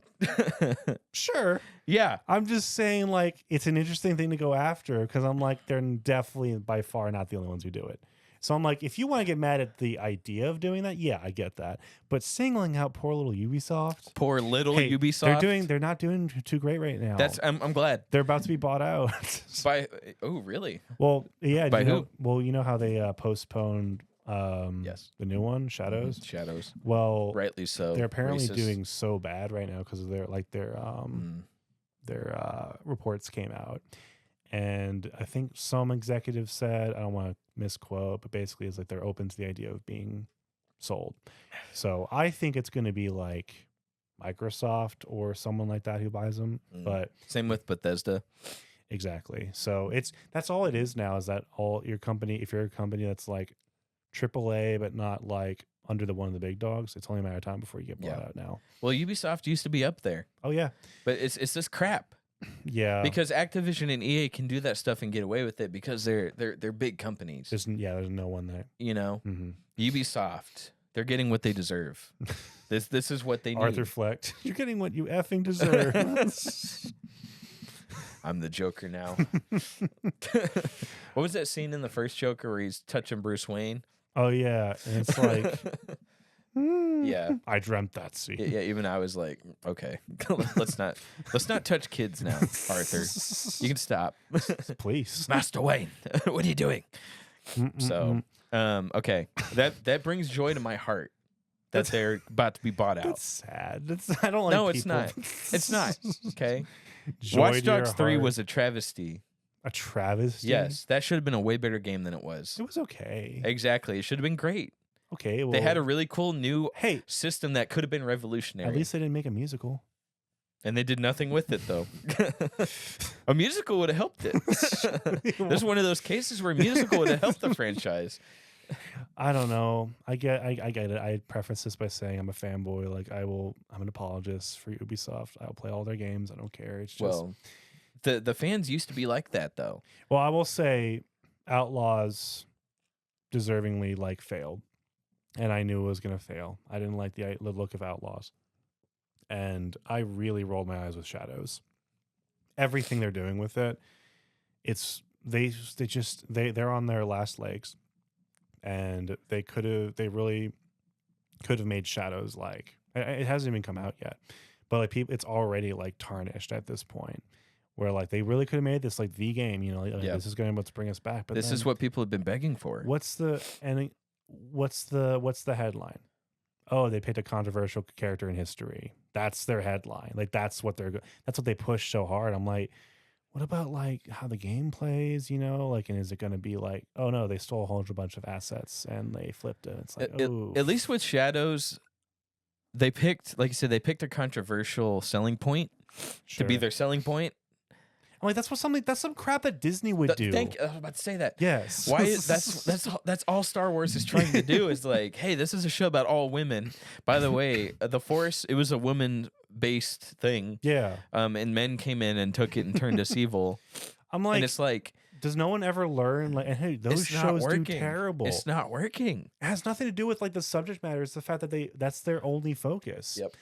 Sure. Yeah. I'm just saying, like, it's an interesting thing to go after because I'm like, they're definitely by far not the only ones who do it. So I'm like, if you want to get mad at the idea of doing that, yeah, I get that. But singling out poor little Ubisoft, Ubisoft, they're not doing too great right now. I'm glad they're about to be bought out by. Oh, really? Well, yeah. By who? Well, you know how they postponed. Yes. The new one, Shadows. Shadows. Well, rightly so. They're apparently doing so bad right now because of their reports came out. And I think some executives said, I don't want to misquote, but basically it's like they're open to the idea of being sold. So I think it's going to be like Microsoft or someone like that who buys them. But same with Bethesda. Exactly. So that's all it is now, is that all your company, if you're a company that's like AAA, but not like under one of the big dogs, it's only a matter of time before you get bought out now. Well, Ubisoft used to be up there. Oh, yeah. But it's this crap. Yeah, because Activision and EA can do that stuff and get away with it because they're big companies. There's no one there. Ubisoft, they're getting what they deserve. This is what they need. Arthur Fleck, you're getting what you effing deserve. I'm the Joker now. What was that scene in the first Joker where he's touching Bruce Wayne? Oh yeah, and it's like. Yeah, I dreamt that scene. Yeah, even I was like, okay, let's not touch kids now, Arthur. You can stop, please. Master Wayne, what are you doing? So, okay, that brings joy to my heart that they're about to be bought out. That's sad. I don't like. No, people. It's not. It's not. Okay. Joy Watch Dogs 3 was a travesty. A travesty. Yes, that should have been a way better game than it was. It was okay. Exactly. It should have been great. Okay, well, they had a really cool new system that could have been revolutionary. At least they didn't make a musical. And they did nothing with it, though. A musical would have helped it. There's one of those cases where a musical would have helped the franchise. I don't know. I get it. I preface this by saying I'm a fanboy. Like I'm an apologist for Ubisoft. I'll play all their games. I don't care. It's just the fans used to be like that, though. Well, I will say Outlaws deservingly failed. And I knew it was going to fail. I didn't like the look of Outlaws. And I really rolled my eyes with Shadows. Everything they're doing with it, they're on their last legs. And they really could have made Shadows it hasn't even come out yet. But it's already tarnished at this point. Where they really could have made this the game, this is going to bring us back. But this is what people have been begging for. What's the headline? Oh, they picked a controversial character in history. That's their headline. That's what they push so hard. I'm like, what about how the game plays, and is it going to be oh no, they stole a whole bunch of assets and they flipped it. It's at least with Shadows, they picked, like you said, they picked a controversial selling point to be their selling point. I'm like, that's some crap that Disney would do. I was about to say that. Yes. Why that's all Star Wars is trying to do is hey, this is a show about all women. By the way, the Force, it was a woman-based thing. Yeah. And men came in and took it and turned us evil. I'm like, and it's does no one ever learn? Like, hey, those shows do terrible. It's not working. It has nothing to do with like the subject matter. It's the fact that that's their only focus. Yep.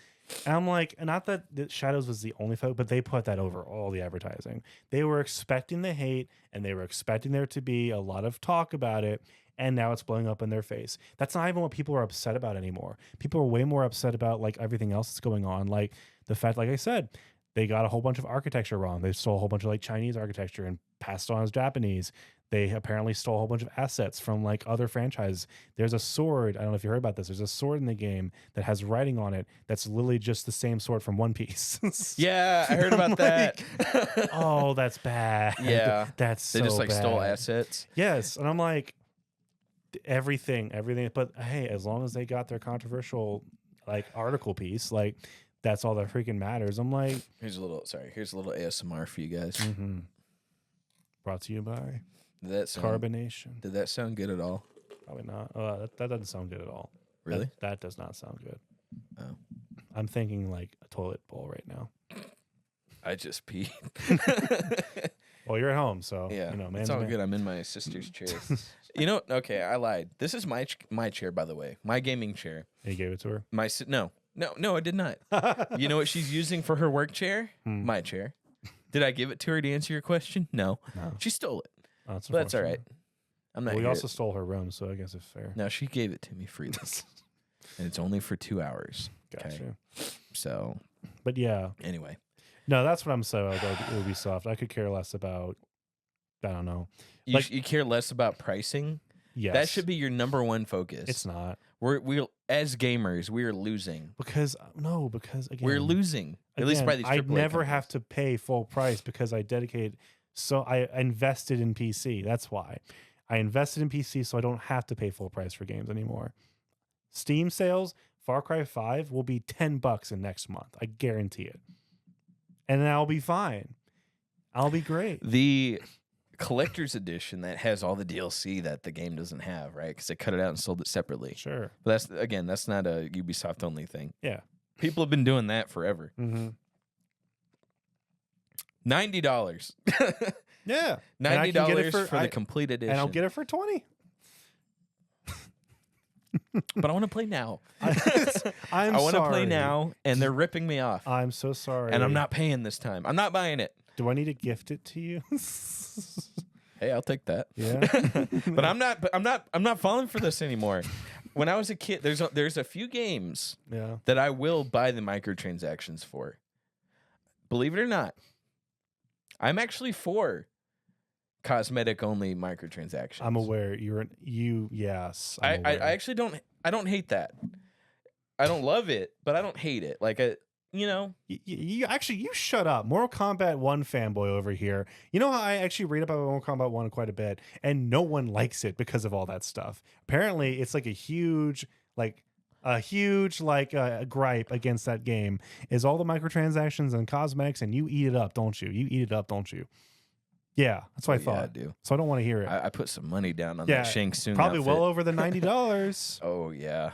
And I'm like, not that Shadows was the only focus, but they put that over all the advertising. They were expecting the hate, and they were expecting there to be a lot of talk about it, and now it's blowing up in their face. That's not even what people are upset about anymore. People are way more upset about like everything else that's going on, like the fact, like I said, they got a whole bunch of architecture wrong. They stole a whole bunch of like Chinese architecture and passed on as Japanese. They apparently stole a whole bunch of assets from like other franchises. There's a sword. I don't know if you heard about this. There's a sword in the game that has writing on it that's literally just the same sword from One Piece. Yeah, I heard about that. Oh, that's bad. Yeah. That's They just like bad. stole assets. Yes. And I'm like, everything. But hey, as long as they got their controversial like article piece, like that's all that freaking matters. I'm like, here's a little ASMR for you guys. Brought to you by Carbonation. Did that sound good at all? Probably not. That doesn't sound good at all. Really? That does not sound good. Oh. I'm thinking like a toilet bowl right now. I just peed. Well, you're at home, so yeah, man. It's all good. I'm in my sister's chair. Okay, I lied. This is my chair, by the way. My gaming chair. You gave it to her? No, I did not. You know what she's using for her work chair? My chair. Did I give it to her to answer your question? No. She stole it. Oh, that's all right. I'm not. We also stole her room, so I guess it's fair. No, she gave it to me freely, and it's only for 2 hours. Gotcha. Okay? So, but yeah. Anyway, no, that's what I'm saying about Ubisoft. I could care less about. I don't know. You care less about pricing. Yes, that should be your number one focus. It's not. We as gamers, we are losing because again, we're losing. At least by these AAA I never companies. have to pay full price because I dedicated. So I invested in PC. That's why I invested in PC, so I don't have to pay full price for games anymore. Steam sales, Far Cry 5 will be $10 in next month. I guarantee it, and then I'll be fine. I'll be great. The collector's edition that has all the DLC that the game doesn't have, right? Because they cut it out and sold it separately. Sure, but that's not a Ubisoft only thing. Yeah, people have been doing that forever. $90. Yeah, $90 for the complete edition, and I'll get it for $20. But I want to play now. I want to play now, and they're ripping me off. I'm so sorry, and I'm not paying this time. I'm not buying it. Do I need to gift it to you? Hey, I'll take that. Yeah, but I'm not falling for this anymore. When I was a kid, there's a few games that I will buy the microtransactions for. Believe it or not, I'm actually for cosmetic only microtransactions. I'm aware yes. I actually don't hate that. I don't love it, but I don't hate it. Like you shut up. Mortal Kombat 1 fanboy over here. You know how I actually read about Mortal Kombat 1 quite a bit, and no one likes it because of all that stuff. Apparently, it's like a huge gripe against that game is all the microtransactions and cosmetics, and you eat it up, don't you? You eat it up, don't you? Yeah, that's what I thought. Yeah, I do. So I don't want to hear it. I put some money down on that Shang Tsung probably outfit. well over the $90. Oh yeah,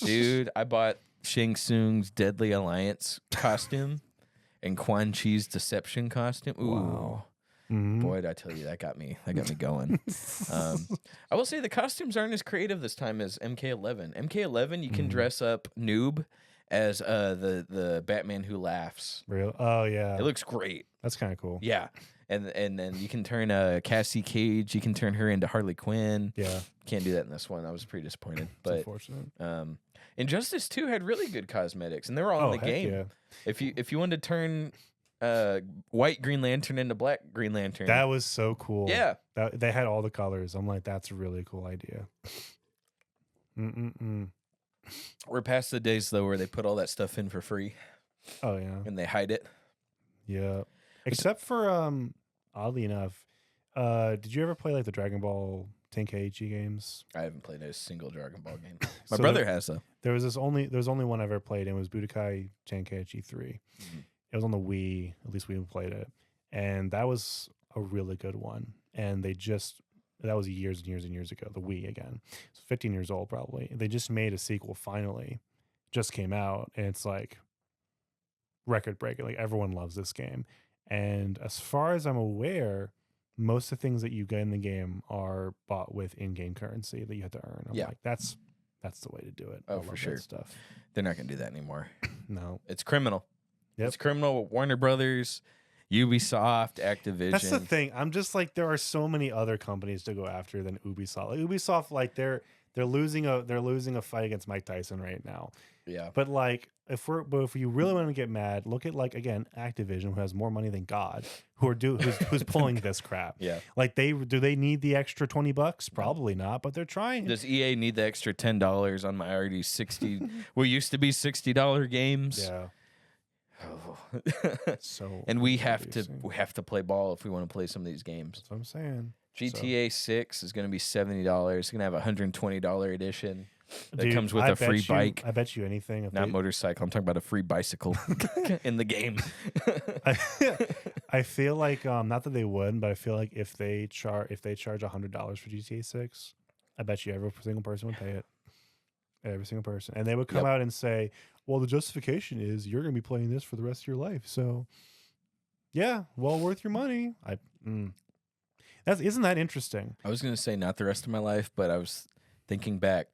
dude, I bought Shang Tsung's Deadly Alliance costume and Quan Chi's Deception costume. Ooh. Wow. Boy, did I tell you, that got me going. I will say the costumes aren't as creative this time as MK11. MK11, you can dress up Noob as the Batman Who Laughs. Real? Oh yeah, it looks great. That's kind of cool. Yeah, and then you can turn Cassie Cage. You can turn her into Harley Quinn. Yeah, can't do that in this one. I was pretty disappointed. But unfortunate. Injustice 2 had really good cosmetics, and they were all in the game. Yeah. If you wanted to turn white Green Lantern into black Green Lantern, that was so cool. Yeah, they had all the colors. I'm like, that's a really cool idea. We're past the days though where they put all that stuff in for free. Oh yeah, and they hide it. Yeah, except for oddly enough, did you ever play like the Dragon Ball Tenkaichi games? I haven't played a single Dragon Ball game. My brother has though. There was only one I ever played, and it was Budokai Tenkaichi 3. It was on the Wii. At least we played it, and that was a really good one. And that was years and years and years ago. The Wii again. It's 15 years old probably. They just made a sequel finally. Just came out, and it's like record breaking. Like everyone loves this game. And as far as I'm aware, most of the things that you get in the game are bought with in-game currency that you have to earn. I'm like, that's the way to do it. Oh, for sure. Stuff. They're not going to do that anymore. No. It's criminal. Yep. It's criminal with Warner Brothers, Ubisoft, Activision. That's the thing. I'm just like, there are so many other companies to go after than Ubisoft. Like, Ubisoft, like they're losing a fight against Mike Tyson right now. Yeah. But like, if you really want to get mad, look at like, again, Activision, who has more money than God, who's pulling this crap. Yeah. Like do they need the extra $20? Probably not, but they're trying. Does EA need the extra $10 on my already what used to be $60 games? Yeah. Oh. So and we have to play ball if we want to play some of these games. That's what I'm saying. GTA 6 is going to be $70. It's going to have a $120 edition that comes with a a free bike. I bet you anything. Not motorcycle. I'm talking about a free bicycle in the game. I feel like not that they would, but I feel like if they charge $100 for GTA 6, I bet you every single person would pay it. Every single person, and they would come out and say, "Well, the justification is you're going to be playing this for the rest of your life." So, yeah, well worth your money. Isn't that interesting? I was going to say not the rest of my life, but I was thinking back.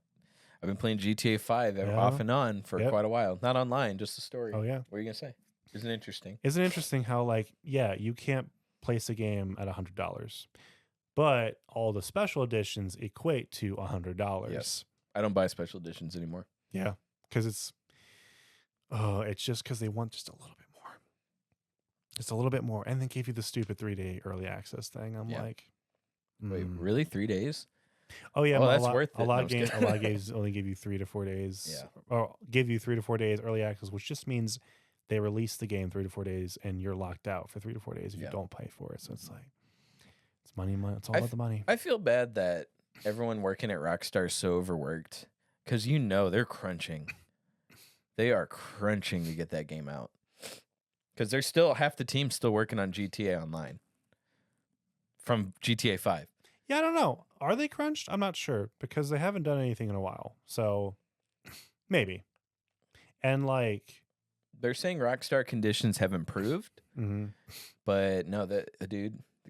I've been playing GTA 5 off and on for quite a while. Not online, just the story. Oh, yeah. What are you going to say? Isn't it interesting? Isn't it interesting how, like, yeah, you can't place a game at $100, but all the special editions equate to $100. Yes. I don't buy special editions anymore. Yeah, because it's just because they want just a little bit more. Just a little bit more. And they gave you the stupid 3-day early access thing. I'm like, wait, really? 3 days? Oh yeah, that's worth it. A lot of games only give you 3 to 4 days. Yeah. Or give you 3 to 4 days early access, which just means they release the game 3 to 4 days, and you're locked out for 3 to 4 days if you don't pay for it. So it's like, it's money. It's all about the money. I feel bad that everyone working at Rockstar is so overworked because they're crunching. They are crunching to get that game out because there's still half the team still working on GTA Online from GTA 5. Yeah, I don't know. Are they crunched? I'm not sure because they haven't done anything in a while. So maybe. And like, they're saying Rockstar conditions have improved, but no,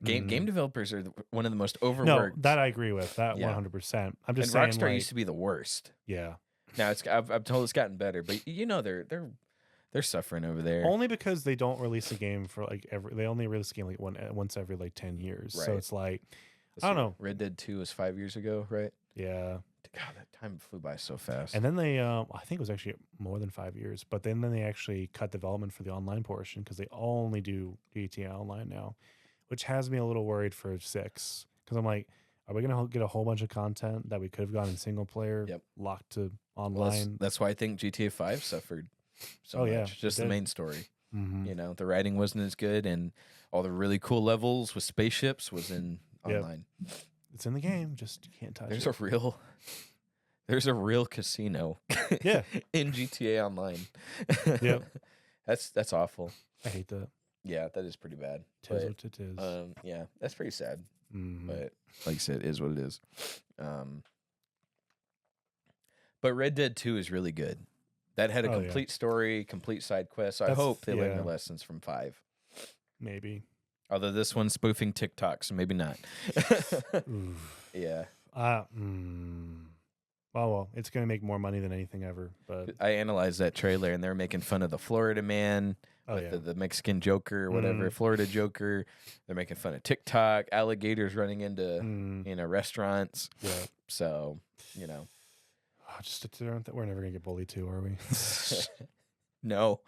game developers are one of the most overworked. No, that I agree with. That 100%. I'm just saying, saying, Rockstar used to be the worst. Yeah. Now I'm told it's gotten better, but they're suffering over there. Only because they don't release a game for like they only release a game like once every like 10 years. Right. So it's like, I don't know. Red Dead 2 was 5 years ago, right? Yeah. God, that time flew by so fast. And then they, I think it was actually more than 5 years, but then they actually cut development for the online portion because they only do GTA Online now, which has me a little worried for 6. Because I'm like, are we going to get a whole bunch of content that we could have gotten in single player locked to online? Well, that's why I think GTA 5 suffered so much. Yeah, just the main story. The writing wasn't as good, and all the really cool levels with spaceships was in online. It's in the game, just you can't touch it. There's a real casino in GTA Online. Yep. That's awful. I hate that. Yeah, that is pretty bad. Tis what it is. Yeah, that's pretty sad. But like I said, it is what it is. But Red Dead 2 is really good. That had a complete story, complete side quest. So I hope they learn their lessons from 5. Maybe. Although this one's spoofing TikTok, so maybe not. Yeah. Well, it's going to make more money than anything ever. But I analyzed that trailer, and they're making fun of the Florida man, the Mexican Joker or whatever, Florida Joker. They're making fun of TikTok, alligators running into restaurants. Yeah. So, just we're never going to get bullied too, are we? No,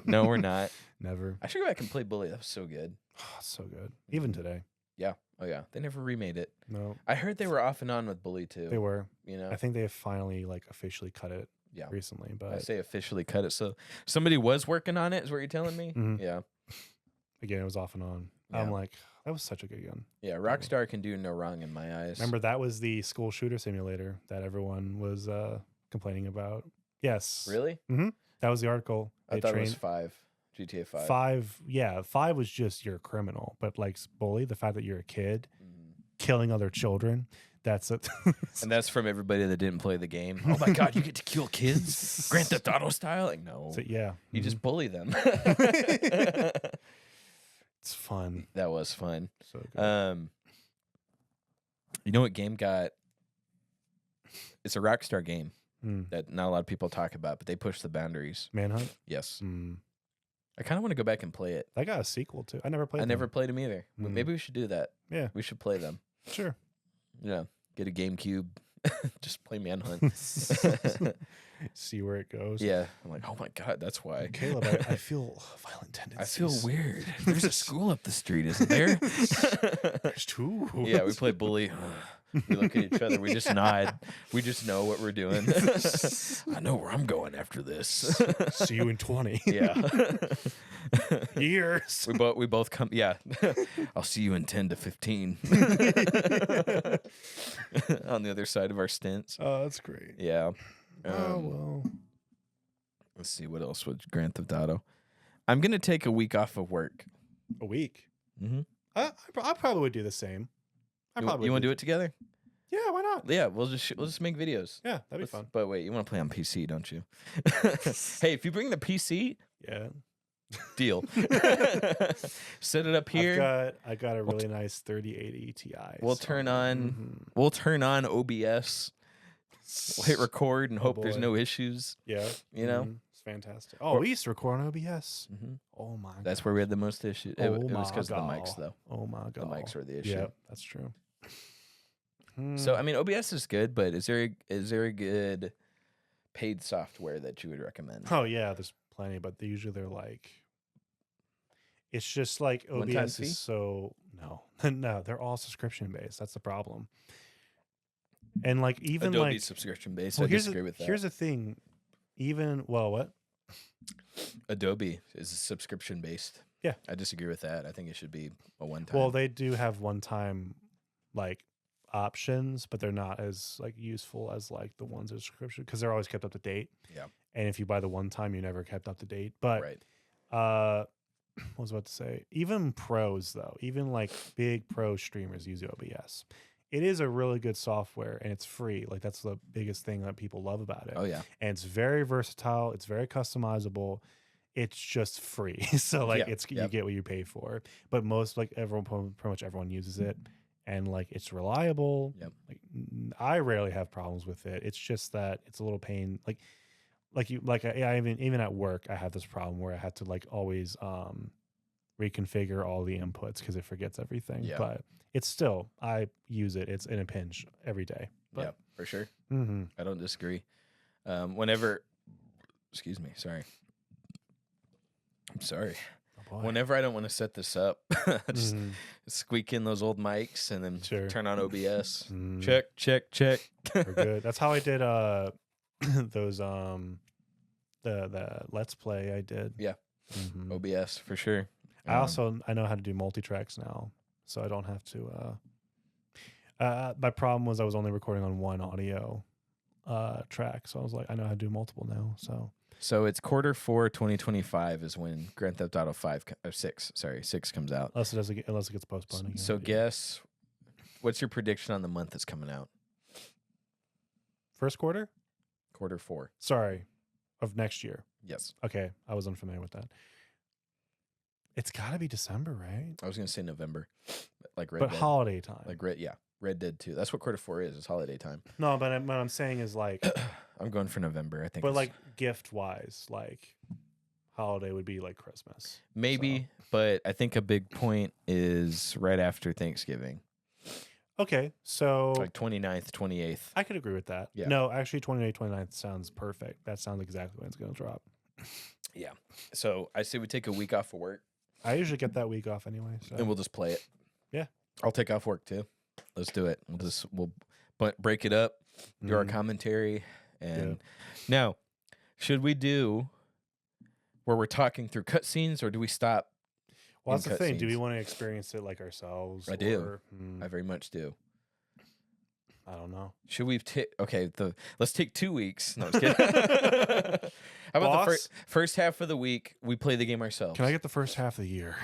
we're not. Never. I should go back and play Bully. That was so good. Oh, so good. Even today. Yeah. Oh, yeah. They never remade it. No. I heard they were off and on with Bully too. They were. I think they have finally officially cut it recently. But I say officially cut it. So somebody was working on it is what you're telling me? Yeah. Again, it was off and on. Yeah. I'm like, that was such a good gun. Yeah. Rockstar can do no wrong in my eyes. Remember, that was the school shooter simulator that everyone was complaining about. Yes. Really? Mm-hmm. That was the article. I thought it was 5. GTA 5. 5, yeah. 5 was just you're a criminal. But like Bully, the fact that you're a kid killing other children, that's it. And that's from everybody that didn't play the game. Oh my God, you get to kill kids? Grand Theft Auto style? Like, no. So, yeah. You just bully them. It's fun. That was fun. So good. You know what game got? It's a Rockstar game that not a lot of people talk about, but they push the boundaries. Manhunt? Yes. I kind of want to go back and play it. I got a sequel too. I never played. I never played them either. Maybe we should do that. Yeah, we should play them. Sure. Yeah, get a GameCube, just play Manhunt. See where it goes. Yeah, I'm like, oh my god, that's why. Caleb, I feel violent tendencies. I feel weird. There's a school up the street, isn't there? There's two. Yeah, we play bully. We look at each other. We just nod. We just know what we're doing. I know where I'm going after this. See you in 20. Yeah. Years. We both come. Yeah. I'll see you in 10 to 15. On the other side of our stints. Oh, that's great. Yeah. Well. Let's see what else with Grand Theft Auto. I'm gonna take a week off of work. A week. Mm-hmm. I probably would do the same. You want to do it together? Yeah, why not? Yeah, we'll just make videos. Yeah, that'd be fun. But wait, you want to play on PC, don't you? Hey, if you bring the PC, yeah, deal. Set it up here. I got a really nice 3080 Ti. We'll turn on OBS. We'll hit record and hope there's no issues. Yeah, you know, it's fantastic. Oh, we used to record on OBS. Oh my god, that's where we had the most issues. It was because of the mics, though. Oh my god, the mics were the issue. Yeah, that's true. So I mean, OBS is good, but is there a good paid software that you would recommend? Oh yeah, there's plenty, but they're like, it's just like OBS is so no, they're all subscription based. That's the problem. And like even Adobe like subscription based. Well, I disagree with that. Here's the thing, even what? Adobe is subscription based. Yeah, I disagree with that. I think it should be a one time. Well, they do have one time like options, but they're not as like useful as like the ones that are subscription because they're always kept up to date. Yeah. And if you buy the one time, you never kept up to date. But right. What was I about to say? Even pros though, even like big pro streamers use OBS. It is a really good software and it's free. Like that's the biggest thing that people love about it. Oh yeah. And it's very versatile. It's very customizable. It's just free. So like you get what you pay for. But most like pretty much everyone uses it. And like it's reliable. Yep. Like I rarely have problems with it. It's just that it's a little pain. I even at work I have this problem where I have to like always reconfigure all the inputs because it forgets everything. Yeah. But it's still I use it. It's in a pinch every day. But, yeah, for sure. Mm-hmm. I don't disagree. Excuse me. Sorry. I'm sorry. Whenever I don't want to set this up, I just squeak in those old mics and then turn on OBS. Check. We're good. That's how I did those the Let's Play I did. Yeah. OBS for sure. I know how to do multi-tracks now, so I don't have to my problem was I was only recording on one audio track, so I was like, I know how to do multiple now, So it's Q4 2025 is when Grand Theft Auto 6 comes out. Unless it gets postponed again. So guess, what's your prediction on the month that's coming out? First quarter? Q4. Sorry, of next year. Yes. Okay, I was unfamiliar with that. It's got to be December, right? I was going to say November, like Red But Dead. holiday time. Like Red Dead 2. That's what Q4 is. It's holiday time. No, but what I'm saying is like I'm going for November, I think. But like gift wise, like holiday would be like Christmas. Maybe, but I think a big point is right after Thanksgiving. Okay, so like 29th, 28th. I could agree with that. Yeah. No, actually 28th, 29th sounds perfect. That sounds exactly when it's going to drop. Yeah. So I say we take a week off of work. I usually get that week off anyway. So. And we'll just play it. Yeah. I'll take off work too. Let's do it. We'll break it up, do our commentary. And now, should we do where we're talking through cutscenes or do we stop? Well, that's the thing. Do we want to experience it like ourselves? I do. I very much do. I don't know. Should we take? Okay, let's take 2 weeks. No, I was kidding. How about the first half of the week we play the game ourselves? Can I get the first half of the year?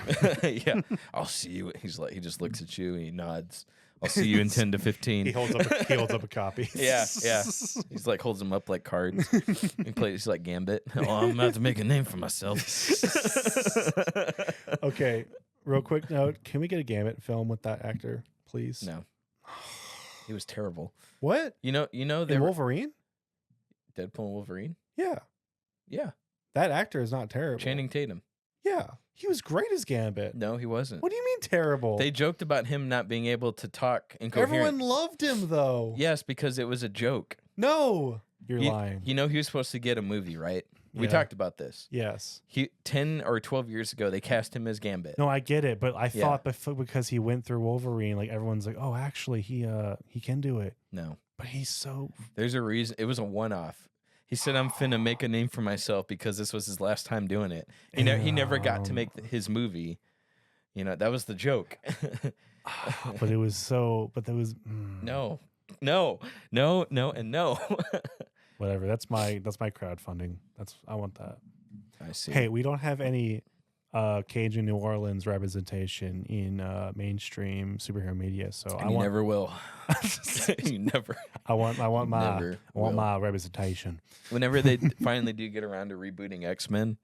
Yeah, I'll see you. He just looks at you and he nods. I'll see you in 10 to 15. He holds up a copy. Yeah. He's like holds them up like cards. He plays like Gambit. Oh, I'm about to make a name for myself. Okay, Real quick note: can we get a Gambit film with that actor, please? No, he was terrible. What? You know, In Wolverine? Deadpool and Wolverine. Yeah, Yeah. that actor is not terrible. Channing Tatum. Yeah, he was great as Gambit. No, he wasn't. What do you mean terrible? They joked about him not being able to talk incoherent. Everyone loved him though. Yes, because it was a joke. No, you're lying. You know, he was supposed to get a movie, right? We Yeah. talked about this. Yes. 10 or 12 years ago, they cast him as Gambit. No, I get it, but I thought because he went through Wolverine, like everyone's like, oh, actually, he can do it. No. But he's so. There's a reason. It was a one-off. He said, "I'm finna make a name for myself because this was his last time doing it." He never got to make his movie. You know, that was the joke. But it was so. But there was. No, and no. Whatever. That's my crowdfunding. I want that. I see. Hey, we don't have any Cajun New Orleans representation in mainstream superhero media, so And you never will. You never. I want my representation. Whenever they finally do get around to rebooting X-Men,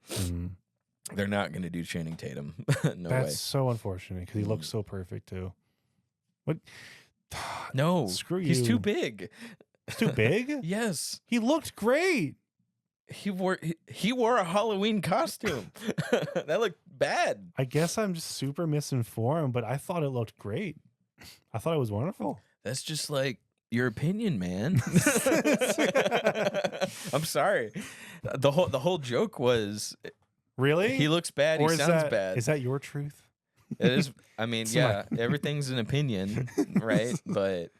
they're not going to do Channing Tatum. No way. That's so unfortunate because he looks so perfect too. What? No, screw you. He's too big. He's too big? Yes. He looked great. He wore a Halloween costume. That looked bad. I guess I'm just super misinformed, but I thought it looked great. I thought it was wonderful. That's just like your opinion, man. I'm sorry. The whole joke was really he looks bad. He sounds bad. Is that your truth? It is. I mean, yeah, everything's an opinion, right? But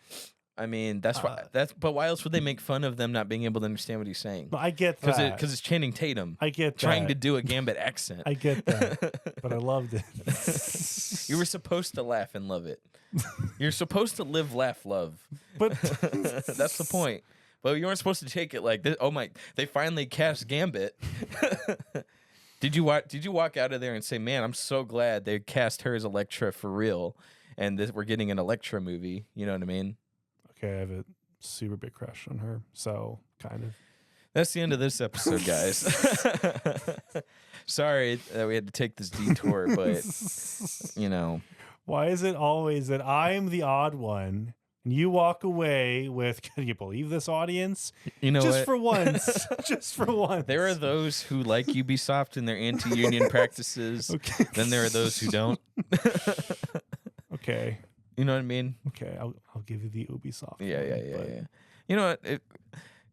I mean, but why else would they make fun of them not being able to understand what he's saying? I get that. Because it's Channing Tatum. I get that. Trying to do a Gambit accent. I get that. But I loved it. You were supposed to laugh and love it. You're supposed to live, laugh, love. But that's the point. But you weren't supposed to take it like this. Oh my! They finally cast Gambit. Did you walk out of there and say, "Man, I'm so glad they cast her as Elektra for real," and we're getting an Elektra movie? You know what I mean? Okay, I have a super big crush on her, so kind of. That's the end of this episode, guys. Sorry that we had to take this detour, but you know. Why is it always that I'm the odd one and you walk away with, can you believe this, audience? You know just what? for once. Just for once. There are those who like Ubisoft and their anti-union practices. Okay. Then there are those who don't. Okay. You know what I mean? Okay, I'll give you the Ubisoft. Yeah. You know what?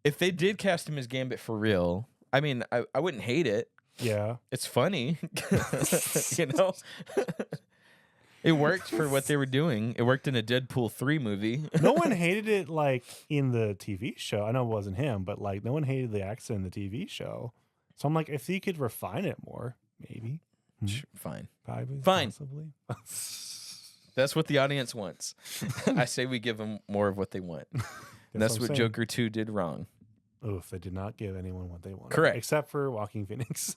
If they did cast him as Gambit for real, I mean, I wouldn't hate it. Yeah. It's funny. You know? It worked for what they were doing. It worked in a Deadpool 3 movie. No one hated it like in the TV show. I know it wasn't him, but like no one hated the accent in the TV show. So I'm like, if you could refine it more, maybe. Fine. Fine. That's what the audience wants. I say we give them more of what they want. And that's what Joker 2 did wrong. Oof, they did not give anyone what they wanted. Correct. Except for Joaquin Phoenix.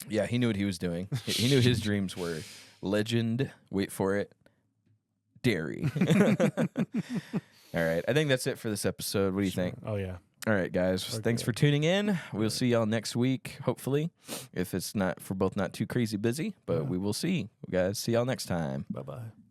Yeah, he knew what he was doing. He knew his dreams were legend, wait for it, dairy. All right, I think that's it for this episode. What do you think? Oh, yeah. All right, guys. Thanks for tuning in. We'll see y'all next week, hopefully, if it's not too crazy busy. But we will see. Guys, see y'all next time. Bye-bye.